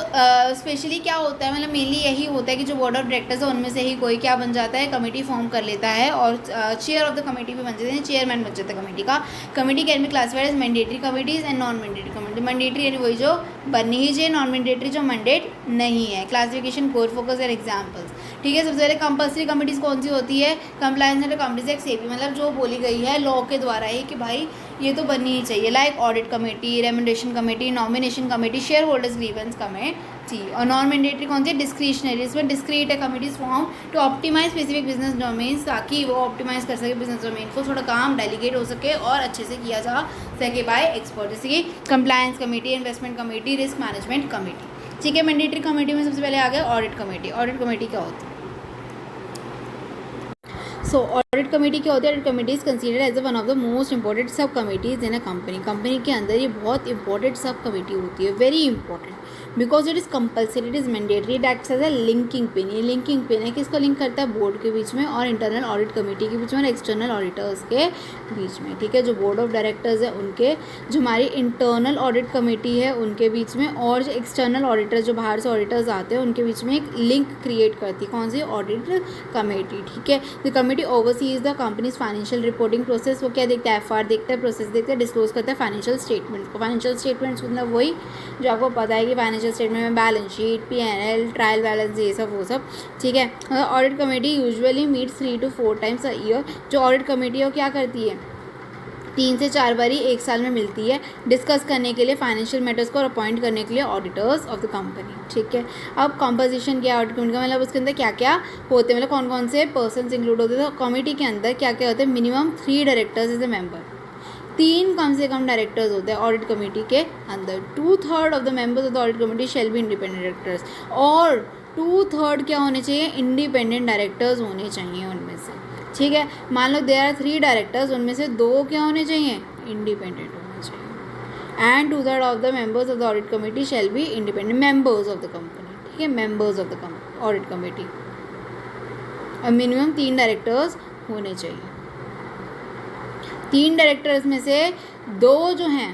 specially क्या होता है, मतलब मेनली यही होता है कि जो बोर्ड ऑफ डायरेक्टर्स है उनमें से ही कोई क्या बन जाता है, कमेटी फॉर्म कर लेता है और चेयर ऑफ द कमेटी भी बन जाते हैं, चेयरमैन बन जाता है कमेटी का. Committee can be classified as mandatory committees and non mandatory committee. Mandatory यानी वही जो बननी ही चाहिए, नॉन मैंडेटरी जो मैंडेट नहीं है. Classification, core focus and examples. ठीक है, सबसे पहले कंपल्सरी कमिटीज़ कौन सी होती है, compliance and committees act CP, मतलब जो बोली गई है लॉ के द्वारा ही कि भाई ये तो बननी ही चाहिए. Like audit committee, remuneration committee, nomination committee, share holders grievance committee. और नॉन मैंडेटरी कौन सी है, डिस्क्रिशनरी. इसमें डिस्क्रीट है committees form to optimize specific business domains, ताकि वो ऑप्टिमाइज कर सके बिजनेस डोमेन को, थोड़ा काम डेलीगेट हो सके और अच्छे से किया जा सके बाय एक्सपर्ट. जैसे कि compliance committee, investment committee, risk management committee. ठीक है, मैंडेटरी कमेटी में सबसे पहले आ गया ऑडिट कमेटी. ऑडिट कमेटी क्या होती है? सो ऑडिट कमेटी क्या होती है? Audit committee is considered as one of the most important sub committees in a company. Company के अंदर ये बहुत इंपॉर्टेंट सब कमेटी होती है, very important, because it is compulsory, it is mandatory, it acts as a linking pin. ये linking pin है, किसको link करता है? बोर्ड के बीच में और इंटरनल ऑडिट कमेटी के बीच में और एक्सटर्नल ऑडिटर्स के बीच में. ठीक है, जो बोर्ड ऑफ डायरेक्टर्स है उनके, जो हमारी इंटरनल ऑडिट कमेटी है उनके बीच में, और जो एक्सटर्नल ऑडिटर्स जो बाहर से ऑडिटर्स आते हैं उनके बीच में एक लिंक क्रिएट करती है. कौन सी? Audit committee. ठीक है, the committee overseas the companies financial reporting process. वो क्या देखता है? एफआर देखता है, प्रोसेस देखता है, डिस्क्लोज करता है फाइनेंशियल स्टेटमेंट को. फाइनेंशियल स्टेटमेंट्स मतलब वही जो आपको पता है कि फाइनेंशियल स्टेटमेंट में balance sheet, PNL, trial balance, ये सब वो सब. ठीक है, audit committee usually meets 3 to 4 times a year. जो ऑडिट कमेटी है वो क्या करती है? 3 से 4 बारी एक साल में मिलती है, डिस्कस करने के लिए फाइनेंशियल मैटर्स को और अपॉइंट करने के लिए ऑडिटर्स ऑफ द कंपनी. ठीक है, अब कंपोजिशन क्या है ऑडिट कमेटी का, मतलब उसके अंदर क्या क्या होते हैं, मतलब कौन कौन से पर्सन्स इंक्लूड होते हैं. तो कमेटी के अंदर क्या क्या होते हैं? Minimum 3 directors as a member. 3 कम से कम डायरेक्टर्स होते हैं ऑडिट कमेटी के अंदर. 2/3 of the members of the audit committee shall be independent directors. और 2/3 क्या होने चाहिए? इंडिपेंडेंट डायरेक्टर्स होने चाहिए उनमें से. ठीक है, मान लो देयर आर 3 डायरेक्टर्स, उनमें से 2 क्या होने चाहिए? इंडिपेंडेंट होने चाहिए. And 2/3 of the members of the audit committee shall be independent members of the company. ठीक है, members of the audit committee. और मिनिमम 3 डायरेक्टर्स होने चाहिए. 3 डायरेक्टर्स में से 2 जो हैं,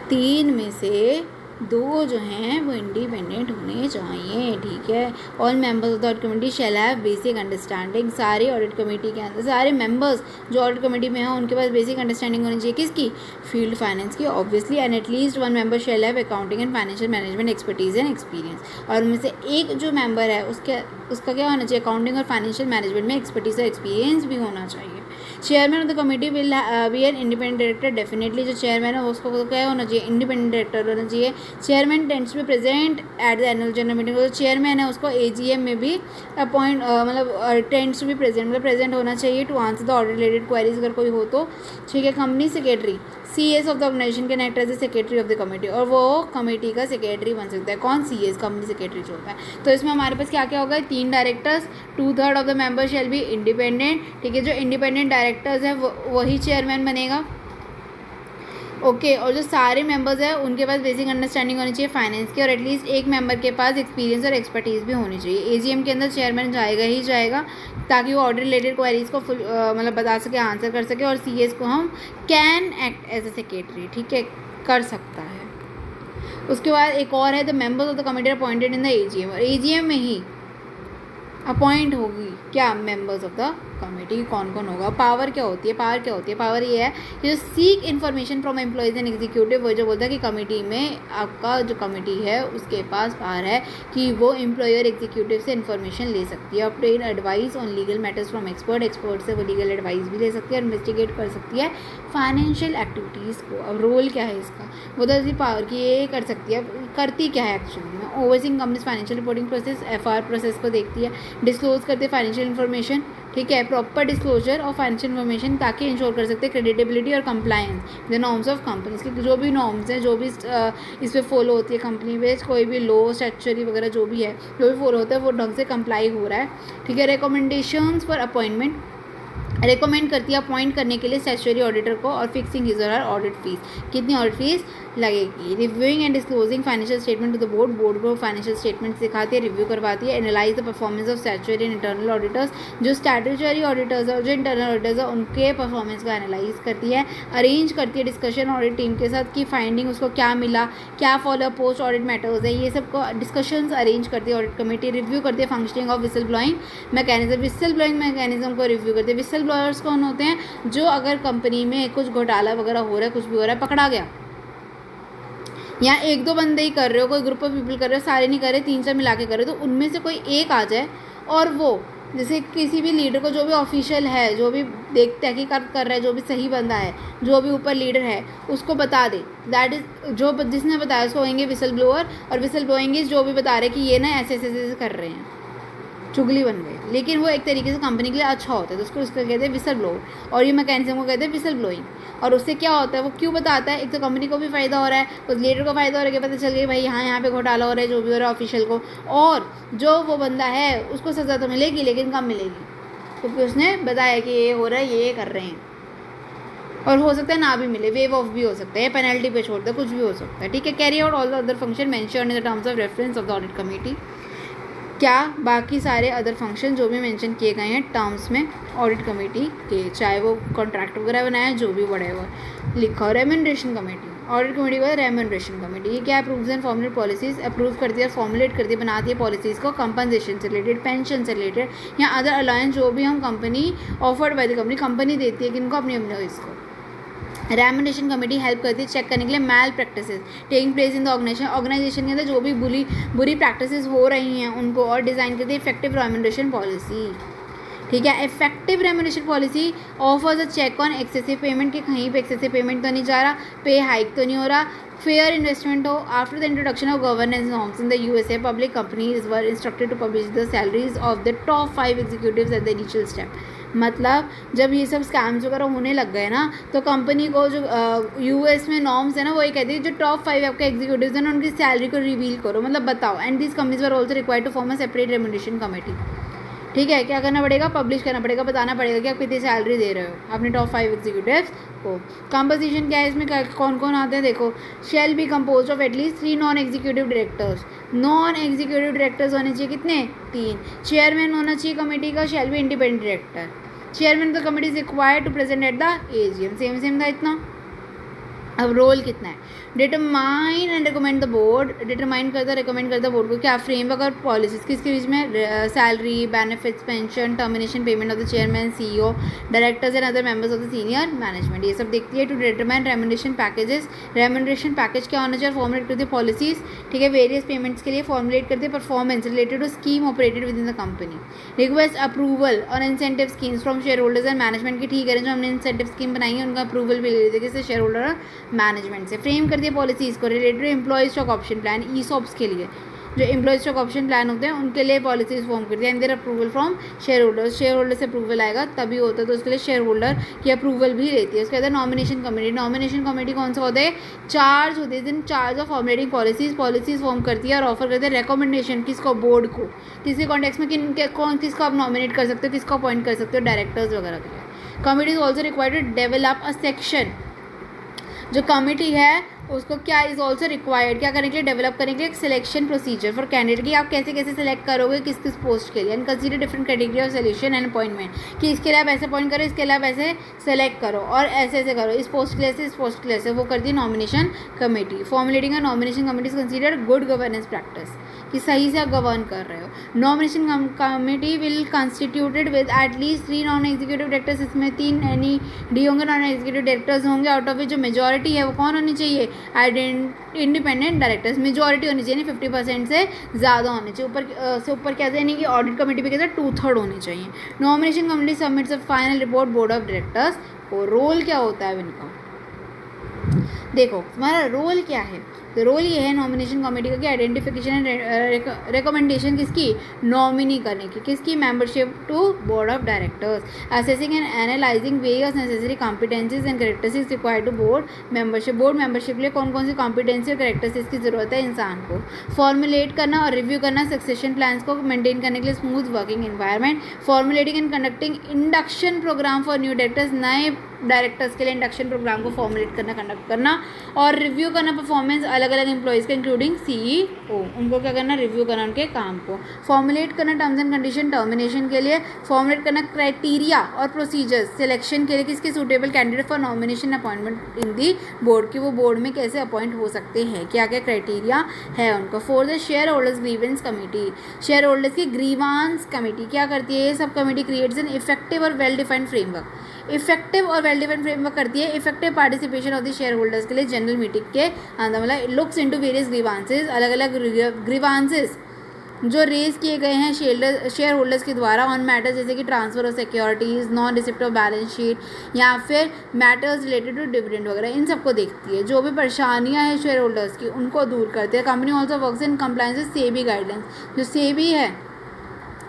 3 में से 2 जो हैं वो इंडिपेंडेंट होने चाहिए. ठीक है, all members of the audit committee shall have basic understanding. सारे ऑडिट कमेटी के अंदर सारे मेंबर्स जो ऑडिट कमेटी में हैं उनके पास बेसिक अंडरस्टैंडिंग होनी चाहिए. किसकी? फील्ड फाइनेंस की, obviously. And at least 1 member shall have accounting and financial management expertise and experience. और उनमें से एक जो मेंबर है उसका क्या होना चाहिए? अकाउंटिंग और फाइनेंशियल मैनेजमेंट में एक्सपर्टीज और एक्सपीरियंस भी होना चाहिए. Chairman of the committee will be an independent director. Definitely जो चेयरमैन है उसको क्या होना चाहिए? इंडिपेंडेंट डायरेक्टर होना चाहिए. Chairman tends to be present at the annual general meeting. जो चेयरमैन है उसको एजीएम में भी अपॉइंट मतलब टेंड्स टू बी प्रेजेंट, मतलब प्रेजेंट होना चाहिए to answer the audit related queries अगर कोई हो तो. ठीक है, company secretary, CS of the organisation can act as the secretary of the committee. और वो कमेटी का सेक्रेटरी बन सकता है. कौन? सीएस, कंपनी सेक्रेटरी जो होता है. तो इसमें हमारे पास क्या क्या होगा? 3 directors, 2/3 of the member shall be independent. ठीक है, जो इंडिपेंडेंट डायरेक्टर्स है वही चेयरमैन बनेगा. ओके, और जो सारे मेंबर्स हैं उनके पास बेसिक अंडरस्टैंडिंग होनी चाहिए फाइनेंस की, और एटलीस्ट एक मेंबर के पास एक्सपीरियंस और एक्सपर्टीज़ भी होनी चाहिए. एजीएम के अंदर चेयरमैन जाएगा ही जाएगा ताकि वो ऑडिट रिलेटेड क्वेरीज को मतलब बता सके, आंसर कर सके. और सीएस को हम can act as a secretary. ठीक है, कर सकता है. उसके बाद एक और है the members of the committee appointed in the AGM. और एजीएम में ही अपॉइंट होगी क्या? Members of the committee. कौन कौन होगा? पावर क्या होती है? पावर क्या होती है? पावर ये है कि जो seek information from employees and executive, वो जो बोलता है कि कमेटी में आपका जो कमेटी है उसके पास पावर है कि वो एम्प्लॉयर एग्जीक्यूटिव से इन्फॉर्मेशन ले सकती है. Obtain advice on legal matters from expert से वो लीगल एडवाइस भी ले सकती है और इन्वेस्टिगेट कर सकती है फाइनेंशियल एक्टिविटीज़ को. अब रोल क्या है इसका? वो तो ऐसी पावर की ये कर सकती है. करती क्या है एक्चुअली में? Overseeing companies financial reporting process, FR process को देखती है. डिस्क्लोज करते हैं फाइनेंशियल इन्फॉर्मेशन. ठीक है, proper disclosure of financial information ताकि इंश्योर कर सकते हैं क्रेडिटेबिलिटी और compliance the norms of companies की. जो भी नॉर्म्स हैं, जो भी इस पर फॉलो होती है कंपनी बेस्ड कोई भी लॉ, स्टैट्यूटरी वगैरह जो भी है, जो भी फॉलो होता है वो ढंग से कंप्लाई हो रहा है. ठीक है, रिकमेंडेशंस फॉर अपॉइंटमेंट. रिकमेंड करती है अपॉइंट करने के लिए स्टैट्यूटरी ऑडिटर को और फिक्सिंग हिज और हर ऑडिट फीस, कितनी ऑडिट फीस लगेगी। Reviewing and disclosing financial statement to the board, board को फाइनेंशियल स्टेटमेंट दिखाती है, रिव्यू करवाती है। Analyse the performance of statutory and internal auditors, जो स्टैट्यूटरी ऑडिटर्स और जो इंटरनल ऑडिटर्स है उनके परफॉर्मेंस को एनालाइज करती है। अरेंज करती है डिस्कशन ऑडिट टीम के साथ की फाइंडिंग, उसको क्या मिला, क्या फॉलो पोस्ट ऑडिट मैटर्स है, ये सब को डिस्कशंस अरेंज करती है ऑडिट कमेटी। रिव्यू करती है functioning of whistle blowing mechanism, whistle blowing mechanism को रिव्यू करती है। विसल ब्लोअर्स कौन होते हैं? जो अगर कंपनी में कुछ घोटाला वगैरह हो रहा है, कुछ भी हो रहा है, पकड़ा गया, या एक दो बंदे ही कर रहे हो, कोई ग्रुप ऑफ पीपल कर रहे हो, सारे नहीं कर रहे, 3-4 मिला के कर रहे हो, तो उनमें से कोई एक आ जाए और वो जैसे किसी भी लीडर को, जो भी ऑफिशियल है, जो भी तहकीकात कर रहा है, जो भी सही बंदा है, जो भी ऊपर लीडर है, उसको बता दे, दैट इज जो जिसने बताया उसको कहेंगे विसल ब्लोअर। और विसल ब्लोइंग इज जो भी बता रहे कि ये ना ऐसे ऐसे कर रहे हैं, चुगली बन गई, लेकिन वो एक तरीके से कंपनी के लिए अच्छा होता है, तो उसको कहते हैं विसल ब्लोअर। और ये मैकेनिज्म को कहते हैं विसल ब्लोइंग। और उससे क्या होता है, वो क्यों बताता है? एक तो कंपनी को भी फ़ायदा हो रहा है, उस लीडर को फ़ायदा हो रहा है कि पता चल गई भाई यहाँ पे घोटाला हो रहा है, जो भी हो रहा है ऑफिशियल को, और जो वो बंदा है उसको सज़ा तो मिलेगी लेकिन कम मिलेगी, क्योंकि उसने बताया कि ये हो रहा है, ये कर रहे हैं। और हो सकता है ना भी मिले, वेव ऑफ भी हो सकता है, पेनल्टी पे छोड़ दे, कुछ भी हो सकता है, ठीक है। Carry out all the other function mention in the terms of reference of the audit committee, क्या बाकी सारे अदर फंक्शन जो भी मेंशन किए गए हैं टर्म्स में ऑडिट कमेटी के, चाहे वो कॉन्ट्रैक्ट वगैरह बनाया, जो भी बड़े हुआ लिखा हो। रेम्यूनरेशन कमेटी, ऑडिट कमेटी को रेम्यूनरेशन कमेटी, ये क्या approves and formulate policies, approve करती है, फॉर्मुलेट करती है, बनाती है पॉलिसीज़ को कंपनसेशन से रिलेटेड, पेंशन से रिलेटेड या अदर अलायंस जो भी हम company offered by the company देती है किनको, अपनी एम्प्लॉइज़ को। रेम्यूनरेशन कमेटी हेल्प करती है चेक करने के लिए malpractices taking place in the organisation के अंदर, जो भी बुरी प्रैक्टिसेस हो रही हैं उनको, और डिज़ाइन करती है इफेक्टिव रेम्यूनरेशन पॉलिसी, ठीक है। Effective remuneration policy offers a check on excessive payment, कि कहीं पे एक्सेसिव पेमेंट तो नहीं जा रहा, पे हाइक तो नहीं हो रहा, फेयर इन्वेस्टमेंट हो। After the introduction of governance norms in the USA, public companies were instructed to publish the salaries of the top 5 executives at the initial step. मतलब जब ये सब स्कैम्स वगैरह होने लग गए ना, तो कंपनी को जो यूएस में नॉर्म्स है ना, वो ये कहती है जो टॉप 5 आपके एग्जीक्यूटिव्स हैं ना, उनकी सैलरी को रिवील करो, मतलब बताओ। And this companies were also required to form a separate remuneration committee, ठीक है। क्या करना पड़ेगा? पब्लिश करना पड़ेगा, बताना पड़ेगा कि आप कितनी सैलरी दे रहे हो अपने टॉप 5 एग्जीक्यूटिव्स को। कंपोजिशन क्या है इसमें, कौन कौन आते हैं देखो। Shall be compose of at least 3 non executive directors, non executive directors होने चाहिए कितने? 3। चेयरमैन होना चाहिए कमेटी का, shall be independent director. Chairman of the committee is required to present at the AGM, same था इतना। अब रोल कितना है? Determine and recommend the board, determine करता रिकमेंड करता बोर्ड को, क्या फ्रेमवर्क और पॉलिसीज किसके बीच में? Salary, benefits, pension, termination payment of the chairman, CEO, directors and other members of the senior management, ये सब देखती है। To determine remuneration packages, remuneration package क्या होना चाहिए, फॉर्मुलेट करती है पॉलिसीज, ठीक है। वेरियस पेमेंट्स के लिए फॉर्मुलेट करती है performance related to scheme operated within the company. Request approval और incentive schemes from share holders and management की, ठीक है, जो हमने इंसेंटिव स्कीम बनाई है उनका अप्रूवल भी ले लेते हैं, किससे? शेयर होल्डर और मैनेजमेंट से। फ्रेम करती है पॉलिसीज़ को related employ stock option plan, ESOPs के लिए, जो एम्प्लॉय स्टॉक ऑप्शन प्लान होते हैं उनके लिए पॉलिसीज फॉर्म करती है। And their approval from shareholder से अप्रूवल आएगा तभी होता है, तो उसके लिए शेयर होल्डर की अप्रूवल भी लेती है। उसके बाद नॉमिनेशन कमेटी, नॉमिनेशन कमेटी कौन सा होता है? चार्ज होते हैं, in charge of formulating policies form करती है और ऑफर करते हैं रिकमेंडेशन किसको? बोर्ड को। किसके कॉन्टेक्स्ट में किसको आप नॉमिनेट कर सकते हो, किसको अपॉइंट कर सकते हो, डायरेक्टर्स वगैरह के लिए। Committee is also required to develop a section, जो कमेटी है उसको क्या इज ऑल्सो रिक्वायर्ड, क्या करने के लिए? डेवलप करने के लिए एक सिलेक्शन प्रोसीजर फॉर कैंडिडेट, कि आप कैसे कैसे सेलेक्ट करोगे किस किस पोस्ट के लिए। And consider different category of selection and appointment, कि इसके लिए आप ऐसे अपॉइंट करो, इसके लिए आप ऐसे सेलेक्ट करो और ऐसे ऐसे करो, इस पोस्ट के लिए से, इस पोस्ट के लिए से, वो करती है nomination committee. Formulating a nomination committee is consider good governance practice, कि सही से आप गवर्न कर रहे हो। Nomination committee will constituted with at least 3 non executive directors, इसमें 3 यानी डी होंगे, नॉन एग्जीक्यूटिव डायरेक्टर्स होंगे, आउट ऑफ जो मेजॉरिटी है वो कौन होनी चाहिए? Independent directors. मेजॉरिटी होनी चाहिए, 50% से ज़्यादा होनी चाहिए, ऊपर से ऊपर क्या यानी कि ऑडिट कमेटी भी कहते हैं 2/3 होनी चाहिए। Nomination committee submits a final report board of directors को। रोल क्या होता है इनका? देखो तुम्हारा रोल क्या है, तो रोल ये है नॉमिनेशन कमेटी का कि आइडेंटिफिकेशन एंड रिकमेंडेशन किसकी, नॉमिनी करने की, किसकी, membership to board of directors, assessing and analysing various necessary competencies and characteristics required to board membership, board membership के लिए कौन कौन सी कॉम्पिटेंसी और कैरेक्टरिस्टिक्स की जरूरत है इंसान को, फॉर्मुलेट करना और रिव्यू करना सक्सेशन प्लान्स को मेंटेन करने के लिए smooth working environment, formulating and conducting induction programme for new directors, नए डायरेक्टर्स के लिए इंडक्शन प्रोग्राम को फॉर्मुलेट करना, कंडक्ट करना और रिव्यू करना परफॉर्मेंस अलग अलग एम्प्लॉयज़ के इंक्लूडिंग CEO, उनको क्या करना, रिव्यू करना उनके काम को, फॉर्मुलेट करना टर्म्स एंड कंडीशन टर्मिनेशन के लिए, फॉर्मुलेट करना क्राइटेरिया और प्रोसीजर्स सिलेक्शन के लिए किसके suitable candidate for nomination appointment in the board, की वो बोर्ड में कैसे अपॉइंट हो सकते हैं, क्या क्या क्राइटेरिया है उनको। For the share holders grievance committee, share holders की ग्रीवांस कमेटी क्या करती है, ये sub committee creates an effective और वेल डिफाइंड फ्रेमवर्क, इफेक्टिव और वेल डिफाइंड फ्रेमवर्क करती है effective participation of the share holders के लिए जनरल मीटिंग के अंदर, मतलब लुक्स इनटू वेरियस ग्रीवांसेस, अलग अलग ग्रीवांसेस जो रेज किए गए हैं शेयर होल्डर्स के द्वारा ऑन मैटर्स जैसे कि transfer of securities, non receipt of balance sheet या फिर मैटर्स रिलेटेड टू डिविडेंड वगैरह, इन सबको देखती है। जो भी परेशानियां हैं शेयर होल्डर्स की उनको दूर करते हैं। Company also works in compliance with SEBI guidelines, जो सेबी है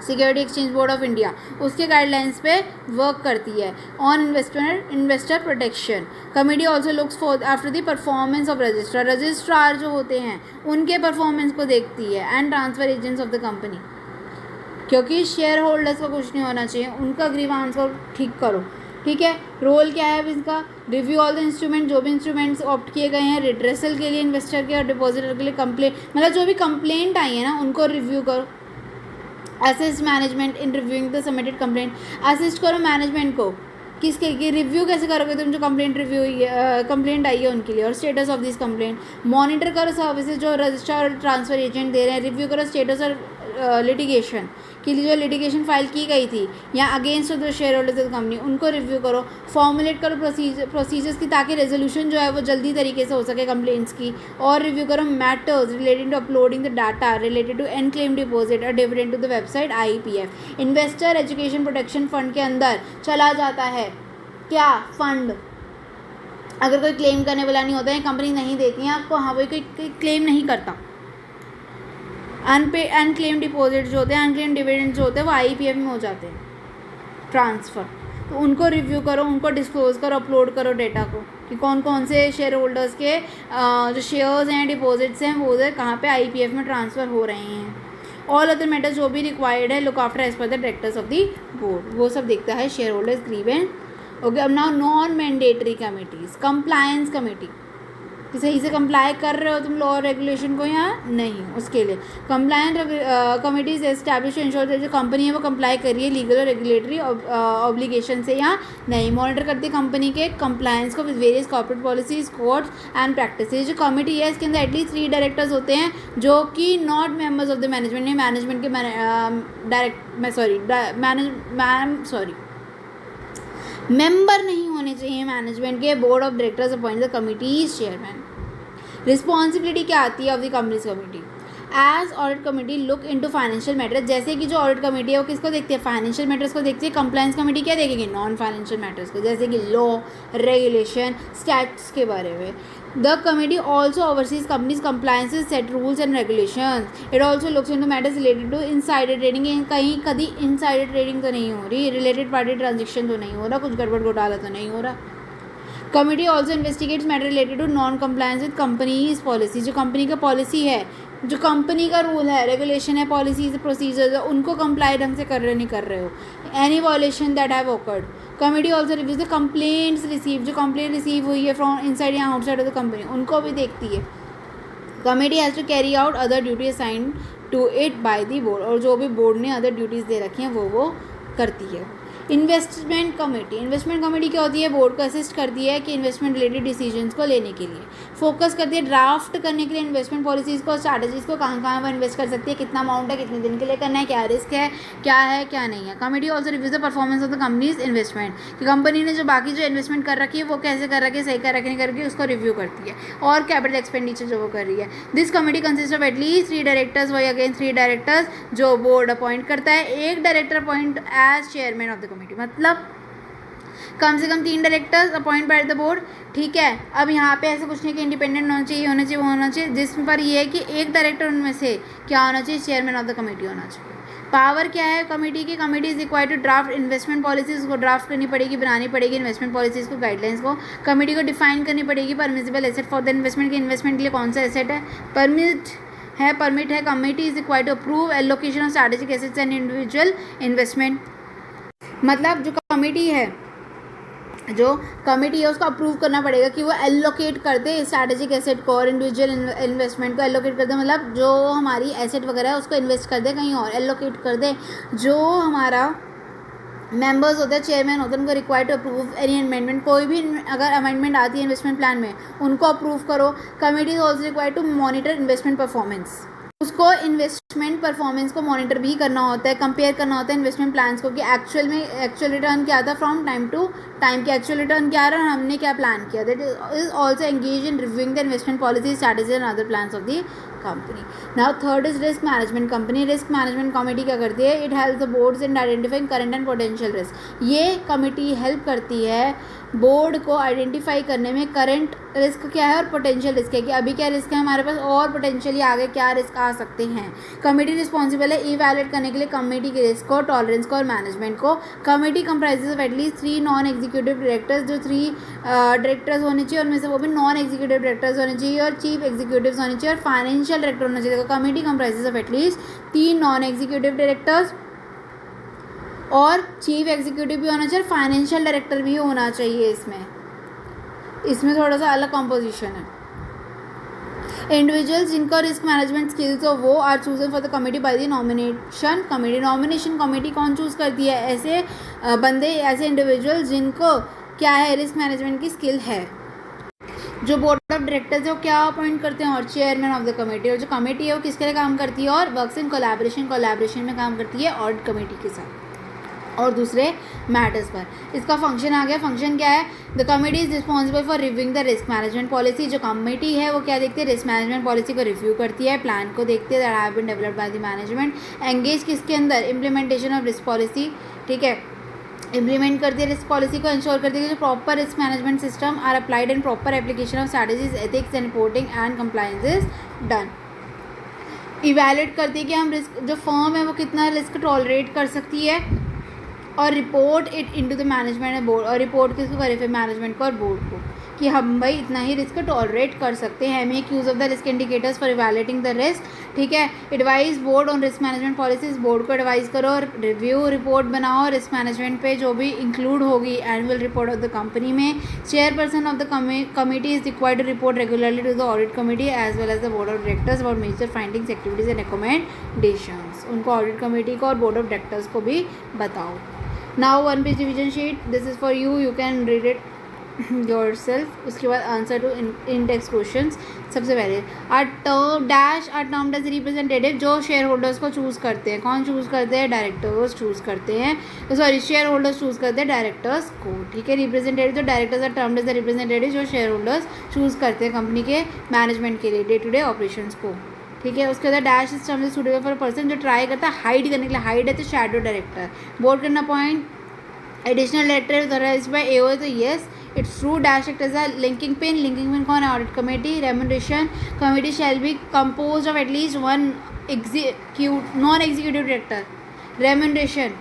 security exchange board of India, उसके गाइडलाइंस पे वर्क करती है। On investor protection committee also looks for after the performance of registrar जो होते हैं उनके परफॉर्मेंस को देखती है, and transfer agents of the company, क्योंकि शेयर होल्डर्स का कुछ नहीं होना चाहिए, उनका ग्रीवांस को ठीक करो। ठीक है, रोल क्या है अब इसका, रिव्यू ऑल द इंस्ट्रूमेंट, जो भी इंस्ट्रूमेंट्स ऑप्ट किए गए हैं रिड्रेसल के लिए इन्वेस्टर के और डिपॉजिटर के लिए, कंप्लेंट मतलब जो भी कंप्लेंट आई है ना उनको रिव्यू करो। Assist management in reviewing the submitted complaint, assist करो मैनेजमेंट को, किसके की रिव्यू कैसे करोगे तुम, जो कंप्लेंट रिव्यू कंप्लेंट आई है उनके लिए, और status of this complaint, monitor करो सर्विसेज जो रजिस्ट्रार और ट्रांसफर एजेंट दे रहे हैं, रिव्यू करो स्टेटस और लिटिगेशन के लिए जो लिटिगेशन फाइल की गई थी या against the share holders of the company उनको रिव्यू करो, फॉर्मुलेट करो प्रोसीजर्स की ताकि रेजोल्यूशन जो है वो जल्दी तरीके से हो सके कंप्लेंट्स की, और रिव्यू करो matters related to uploading the data related to unclaim deposit और dividend to the website IPF। Investor education protection fund के अंदर चला जाता है क्या फंड, अगर कोई क्लेम करने वाला नहीं होता है, कंपनी नहीं देती है आपको, हाँ कोई क्लेम नहीं करता, अनक्लेम डिपॉजिट जो होते हैं, अनक्लेम डिविडेंड जो होते हैं वो IPF में हो जाते हैं ट्रांसफ़र, तो उनको रिव्यू करो, उनको डिस्क्लोज करो, अपलोड करो डेटा को कि कौन कौन से शेयर होल्डर्स के जो शेयर्स हैं डिपॉजिट्स हैं वो उधर कहाँ पे IPF में ट्रांसफ़र हो रहे हैं। ऑल अदर मैटर्स जो भी रिक्वायर्ड है look after as per the directors of the board, वो सब देखता है शेयर होल्डर्स ग्रीवेंस। ओके, अब now non mandatory committees, compliance committee कि सही से कंप्लाई कर रहे हो तुम लॉ और रेगुलेशन को या नहीं, उसके लिए compliant committees establish to ensure जो कंपनी है वो कंप्लाई कर रही है लीगल और रेगुलेटरी ऑब्लिगेशन से या नहीं, मॉनिटर करती है कंपनी के कंप्लायंस को with various corporate policies codes and practices. जो कमेटी है इसके अंदर एटलीस्ट 3 डायरेक्टर्स होते हैं जो कि not members of the management, management के मेंबर नहीं होने चाहिए मैनेजमेंट के। Board of directors appoint the committees chairman. Responsibility क्या आती है of the companies committee, as audit committee look into financial matters, जैसे कि जो ऑडिट कमेटी है वो किसको देखती है, फाइनेंशियल मैटर्स को देखती है। कंप्लायंस कमेटी क्या देखेगी, नॉन फाइनेंशियल मैटर्स को, जैसे कि लॉ रेगुलेशन स्टैट्स के बारे में। The committee also oversees companies compliances set rules and regulations. It also looks into matters related to insider trading, कहीं कभी इनसाइडर ट्रेडिंग तो नहीं हो रही, रिलेटेड पार्टी ट्रांजेक्शन तो नहीं हो रहा, कुछ गड़बड़ घोटाला तो नहीं हो रहा। Committee also investigates matter related to non compliance with companies policy, जो कंपनी का पॉलिसी है, जो कंपनी का रूल है, रेगुलेशन है, पॉलिसीज प्रोसीजर्स है, उनको कंप्लाई ढंग से कर रहे नहीं कर रहे हो, any violation that have occurred. Committee also reviews the complaints receive, जो कंप्लेंट रिसीव हुई है फ्रॉम इनसाइड या आउटसाइड ऑफ द कंपनी उनको भी देखती है। Committee has to carry out other duty assigned to it by the board, और जो भी बोर्ड ने अदर ड्यूटीज़ दे रखी हैं वो करती है। इन्वेस्टमेंट कमेटी क्या होती है, बोर्ड को असिस्ट करती है कि इन्वेस्टमेंट रिलेटेड डिसीजंस को लेने के लिए, फोकस करती है ड्राफ्ट करने के लिए इन्वेस्टमेंट पॉलिसीज़ को, स्ट्रैटेजीज़ को, कहाँ कहाँ वो इन्वेस्ट कर सकती है, कितना अमाउंट है, कितने दिन के लिए करना है, क्या रिस्क है क्या नहीं है। Committee also reviews the performance of the companies investment, कि कंपनी ने जो बाकी जो इन्वेस्टमेंट कर रखी है वो कैसे कर रखी है, सही कर रखी नहीं करके उसको रिव्यू करती है, और कैपिटल एक्सपेंडिचर जो वो कर रही है। This committee consist of at least 3 directors, वही अगेन 3 डायरेक्टर्स जो बोर्ड अपॉइंट करता है, एक director appoint as chairman of the committee. मतलब कम से कम 3 directors appoint by the board, ठीक है। अब यहाँ पे ऐसा कुछ नहीं कि इंडिपेंडेंट होना चाहिए, होना चाहिए, वो होना चाहिए, जिस पर ये है कि एक डायरेक्टर उनमें से क्या होना चाहिए, चेयरमैन ऑफ द कमेटी होना चाहिए। पावर क्या है कमेटी की, committee is required to draft investment policies को ड्राफ्ट करनी पड़ेगी, बनानी पड़ेगी इन्वेस्टमेंट पॉलिसीज को, गाइडलाइंस को। कमेटी को डिफाइन करनी पड़ेगी permissible asset for the investment, की इन्वेस्टमेंट के लिए कौन सा एसेट है, परमिट है। Committee is required to approve allocation of strategic assets and individual investment. मतलब जो कमेटी है उसको अप्रूव करना पड़ेगा कि वो एलोकेट कर दे स्ट्रैटेजिक एसेट को और इंडिविजुअल इन्वेस्टमेंट को एलोकेट कर दे, मतलब जो हमारी एसेट वगैरह है उसको इन्वेस्ट कर दे कहीं और, एलोकेट कर दे। जो हमारा मेंबर्स होते हैं, चेयरमैन होते हैं, उनको required to approve any amendment, कोई भी अगर अमेंडमेंट आती है इन्वेस्टमेंट प्लान में उनको अप्रूव करो। Committee is also required to monitor investment performance, उसको इन्वेस्टमेंट परफॉर्मेंस को मॉनिटर भी करना होता है, कंपेयर करना होता है इन्वेस्टमेंट प्लान्स को कि एक्चुअल रिटर्न क्या था फ्रॉम टाइम टू टाइम, की एक्चुअल रिटर्न क्या रहा और हमने क्या प्लान किया। That is also engage in reviewing the investment policy strategy and other plans of the company. Now third is risk management company. Risk management committee क्या करती है, it helps the boards in identifying current and potential risk. ये committee help करती है board को identify करने में current risk क्या है और पोटेंशियल रिस्क है, कि अभी क्या रिस्क है हमारे पास और पोटेंशियली आगे क्या रिस्क आ सकते हैं। कमेटी रिस्पॉन्सिबल है इवैल्यूएट करने के लिए कमेटी के रिस्क को, टॉलरेंस को और मैनेजमेंट को। Committee comprises of at least 3 non executive directors, जो 3 डायरेक्टर्स होने चाहिए, उनमें से वो भी नॉन एग्जीक्यूटिव डायरेक्टर्स होने चाहिए और चीफ एग्जीक्यूटिव होने चाहिए और फाइनेंशियल डायरेक्टर होना चाहिए। Committee comprises of at least 3 non executive directors और चीफ एग्जीक्यूटिव भी होना चाहिए और फाइनेंशियल डायरेक्टर भी होना चाहिए। इसमें थोड़ा सा अलग कॉम्पोजिशन है। इंडिविजुअल्स जिनको रिस्क मैनेजमेंट स्किल्स हो वो are chosen for the committee by the nomination committee. Nomination committee कौन चूज़ करती है, ऐसे बंदे, ऐसे इंडिविजुअल जिनको क्या है रिस्क मैनेजमेंट की स्किल है। जो बोर्ड ऑफ डायरेक्टर्स है वो क्या अपॉइंट करते हैं, और चेयरमैन ऑफ द कमेटी। और जो कमेटी है वो किसके लिए काम करती है, और वर्क्स इन कोलैबोरेशन में काम करती है ऑडिट कमेटी के साथ और दूसरे मैटर्स पर। इसका फंक्शन आ गया। फंक्शन क्या है, the committee is responsible for reviewing the risk management policy. जो कमेटी है वो क्या देखती है, रिस्क मैनेजमेंट पॉलिसी को रिव्यू करती है, प्लान को देखती है, that have been developed by the management. Engage किसके अंदर, इम्प्लीमेंटेशन ऑफ रिस्क पॉलिसी, ठीक है, इम्प्लीमेंट करती है रिस्क पॉलिसी को, इंश्योर करती है कि जो proper risk management system are applied and proper application of strategies, ethics and reporting and compliance is done. Evaluate करती है कि हम रिस्क, जो फर्म है वो कितना रिस्क टॉलरेट कर सकती है, और report it into the management and board. और रिपोर्ट किसको करे, फिर मैनेजमेंट को और बोर्ड को, कि हम भाई इतना ही रिस्क टॉलरेट कर सकते हैं। Make use of the risk indicators for evaluating the risk, ठीक है। Advice board on risk management policies, board को एडवाइस करो और रिव्यू रिपोर्ट बनाओ रिस्क मैनेजमेंट पे जो भी इंक्लूड होगी annual report of the company में। Chairperson of the committee is required to report regularly to the audit committee as well as the board of directors about major findings, activities and recommendations. उनको audit committee को और board of directors को भी बताओ। Now 1 page revision sheet, this is for you, you can read it yourself। उसके बाद answer to index questions. सबसे पहले टर्म एज रिप्रेजेंटेटिव, जो शेयर होल्डर्स को चूज़ करते हैं, कौन चूज़ करते हैं, डायरेक्टर्स चूज़ करते हैं, सॉरी शेयर होल्डर्स चूज़ करते हैं डायरेक्टर्स को, ठीक है। रिप्रेजेंटेटिव, जो directors are termed as the representative, जो शेयर होल्डर्स चूज़ करते हैं कंपनी के मैनेजमेंट के लिए डे टू डे ऑपरेशंस को, ठीक है। उसके बाद dash is term is suitable for person, जो ट्राई करता है हाइड करने के लिए, हाइड है तो शैडो डायरेक्टर। बोर्ड करना point additional director by AO है तो yes it's true. Dash act as a linking pin कौन है, audit committee. Remuneration committee shall be compose of at least 1 non executive director. Remuneration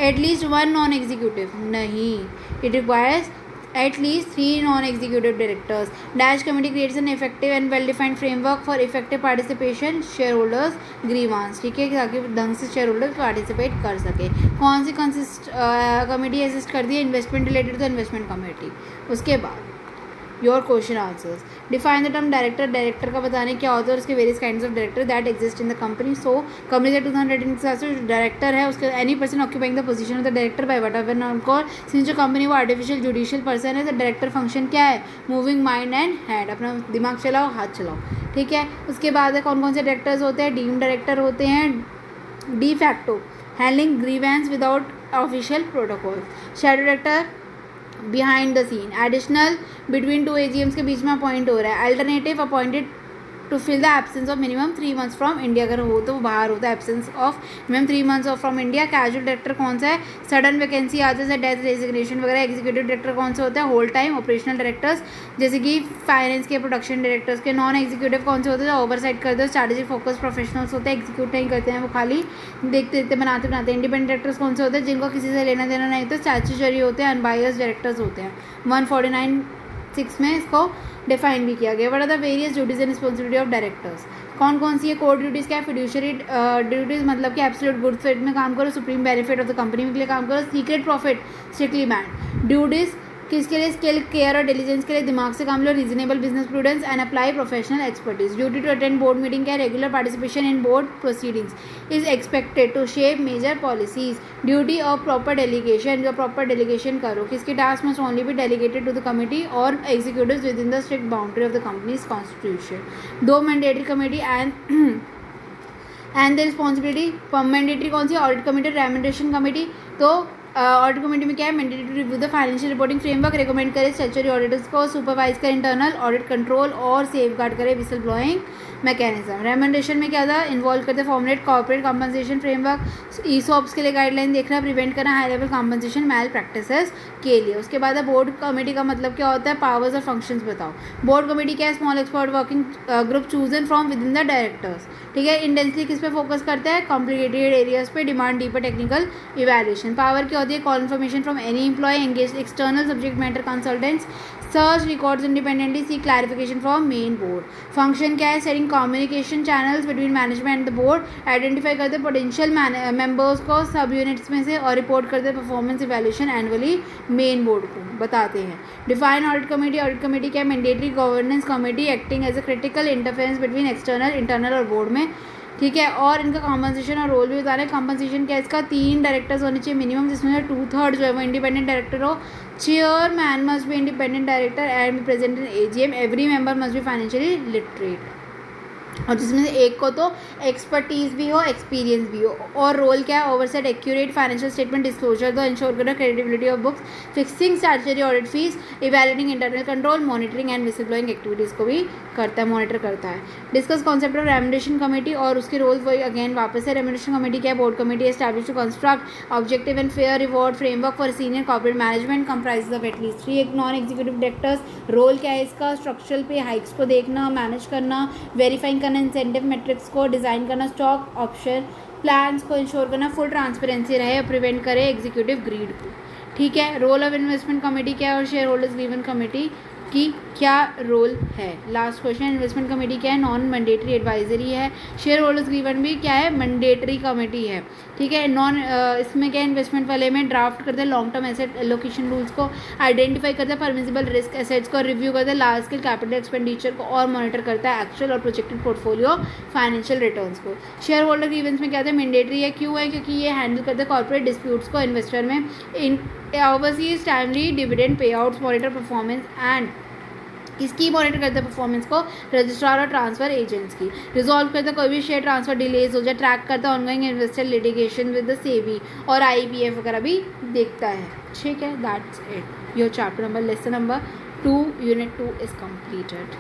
at least 1 non executive नहीं, it requires at least 3 non-executive directors. Dash committee creates an effective and well-defined framework for effective participation shareholders grievance, ठीक है, ताकि ढंग से share holder participate कर सके। कौन सी committee assist करती है, इन्वेस्टमेंट रिलेटेड तो इन्वेस्टमेंट कमेटी। उसके बाद your question answers. Define the term director, director का बताने क्या होता है और उसके various kinds of director that exist in the company. So company का 2018 के हिसाब से डायरेक्टर है उसके any person occupying the position of the director by what ever non call. Since जो कंपनी वो आर्टिफिशियल जुडिशियल पर्सन है, तो डायरेक्टर फंक्शन क्या है, मूविंग माइंड एंड हैंड, अपना दिमाग चलाओ हाथ चलाओ, ठीक है। उसके बाद कौन कौन से डायरेक्टर्स होते हैं, डीम डायरेक्टर होते हैं de facto, handling grievance without official protocol. Shadow director behind the scene, additional between 2 AGMs के बीच में अपॉइंट हो रहा है। Alternative appointed to fill the absence of minimum 3 months from India, अगर हो तो बाहर होता है absence of minimum 3 months of from India. Casual director कौन सा है, सडन वैकेंसी आ जाए, डेथ रेजिग्नेशन वगैरह। एग्जीक्यूटिव डायरेक्टर कौन सा होता है, होल टाइम। ऑपरेशनल डायरेक्टर्स जैसे कि फाइनेंस के, प्रोडक्शन डायरेक्टर्स के। नॉन एग्जीक्यूटिव कौन से होते हैं, ओवरसाइट करते हैं, स्ट्रैटेजिक फोकस प्रोफेशनल्स होते हैं, एग्जीक्यूट नहीं करते हैं, वो खाली देखते देखते बनाते बनाते। इंडिपेंडेंट डायरेक्टर्स कौन से होते हैं, जिनको किसी से लेना देना नहीं होता, स्टैट्यूटरी होते हैं, अनबायस्ड डायरेक्टर्स होते हैं। 149(6) में इसको डिफाइन भी किया गया। What are the various duties and responsibility of directors, कौन कौन सी है। कोर ड्यूटीज़ क्या है, फिड्यूशरी ड्यूटीज़ मतलब कि एब्सोल्यूट गुड फेथ में काम करो, supreme benefit of the company के लिए काम करो, secret profit strictly ban. Duties किसके लिए, स्किल, केयर और डिलीजेंस के लिए, दिमाग से काम लो, reasonable business prudence and apply professional expertise. Duty to attend board meeting क्या है, regular participation in board proceedings is expected to shape major policies. Duty of proper delegation, जो प्रॉपर डेलीगेशन करो, किसकी task must only be delegated to the committee और executives within the strict boundary of the company's constitution. 2 mandatory committee and the responsibility. Mandatory कौन सी, audit committee, remuneration committee. तो audit committee में क्या है, mandatory to review the financial reporting framework, recommend करे statutory auditors को, supervise करे internal audit control और सेफ गार्ड करे विसल ब्लोइंग मैकेनिज्म। रेम्यूनरेशन में क्या था, इन्वॉल्व करते formulate corporate compensation framework, ESOPs के लिए गाइडलाइन देखना, प्रिवेंट करना high level compensation malpractices के लिए। उसके बाद बोर्ड कमेटी का मतलब क्या होता है, पावर्स और फंक्शंस बताओ। बोर्ड कमेटी क्या है, small expert working group chosen from within the directors, ठीक है। इंटेंसली किस पे फोकस करता है, कॉम्प्लिकेटेड एरियाज पे, demand deeper technical evaluation. Power क्या होती है, call information from any employ, engage external subject matter consultants, search records independently, see clarification from main board. Function क्या है, setting communication channels between management and the board, identify करते potential members को sub units में से और report करते performance evaluation annually main board को बताते हैं। Define audit committee, audit committee क्या है, mandatory governance committee acting as a critical interference between external internal और बोर्ड में, ठीक है। और इनका कॉम्पनसेशन और रोल भी बता रहे हैं। कॉम्पनसेशन क्या है, इसका 3 डायरेक्टर्स होने चाहिए मिनिमम, जिसमें से 2/3 जो है वो इंडिपेंडेंट डायरेक्टर हो। Chairman must be independent director and be present in AGM. Every member must be financially literate, और जिसमें से एक को तो एक्सपर्टीज़ भी हो, एक्सपीरियंस भी हो। और रोल क्या है, overset accurate financial statement disclosure दो, इंश्योर करना credibility of books, fixing statutory audit fees, evaluating internal control, monitoring and whistle blowing activities को भी करता है, मॉनिटर करता है। Discuss concept of remuneration committee और उसके रोल वही अगेन वापस है। रेम्यूनरेशन कमेटी क्या है, board committee establish to construct objective and fair reward framework for senior corporate management, comprise of at least 3 non executive directors. Role क्या है इसका, स्ट्रक्चरल पे हाइक्स को देखना, मैनेज करना, वेरीफाइंग करना इंसेंटिव मैट्रिक्स को, डिज़ाइन करना स्टॉक ऑप्शन प्लान्स को, इंश्योर करना फुल ट्रांसपेरेंसी रहे और प्रिवेंट करे एग्जीक्यूटिव ग्रीड को, ठीक है। रोल ऑफ इन्वेस्टमेंट कमेटी क्या है और शेयर होल्डर्स ग्रीवेंस कमेटी की क्या रोल है। लास्ट क्वेश्चन, इन्वेस्टमेंट कमेटी क्या है, नॉन मैंडेटरी एडवाइजरी है। शेयर होल्डर्स ग्रीवेंस भी क्या है, मैंडेटरी कमेटी है, ठीक है। इसमें क्या इन्वेस्टमेंट वाले में ड्राफ्ट करते हैं long term asset allocation rules को, आइडेंटिफाई करते हैं परमिसिबल रिस्क एसेट्स को, रिव्यू करते हैं लार्ज स्केल कैपिटल एक्सपेंडिचर को और मॉनिटर करता है एक्चुअल और प्रोजेक्टेड पोर्टफोलियो फाइनेंशियल रिटर्न्स को। शेयर होल्डर ग्रीवेंस में क्या है, मैंडेटरी है, क्यों है, क्योंकि ये हैंडल करते हैं कॉर्पोरेट डिस्प्यूट्स को इन्वेस्टर में, इन overseas timely dividend pay outs, monitor performance and किसकी मॉनिटर करते हैं परफॉर्मेंस को, रजिस्ट्रार और ट्रांसफर एजेंट्स की। रिजॉल्व करता है कोई भी शेयर ट्रांसफर डिलेज हो जाए, ट्रैक करता है ongoing investor litigation with the SEBI और IPF वगैरह भी देखता है, ठीक है। That's it, your chapter number lesson number 2 unit 2 is completed.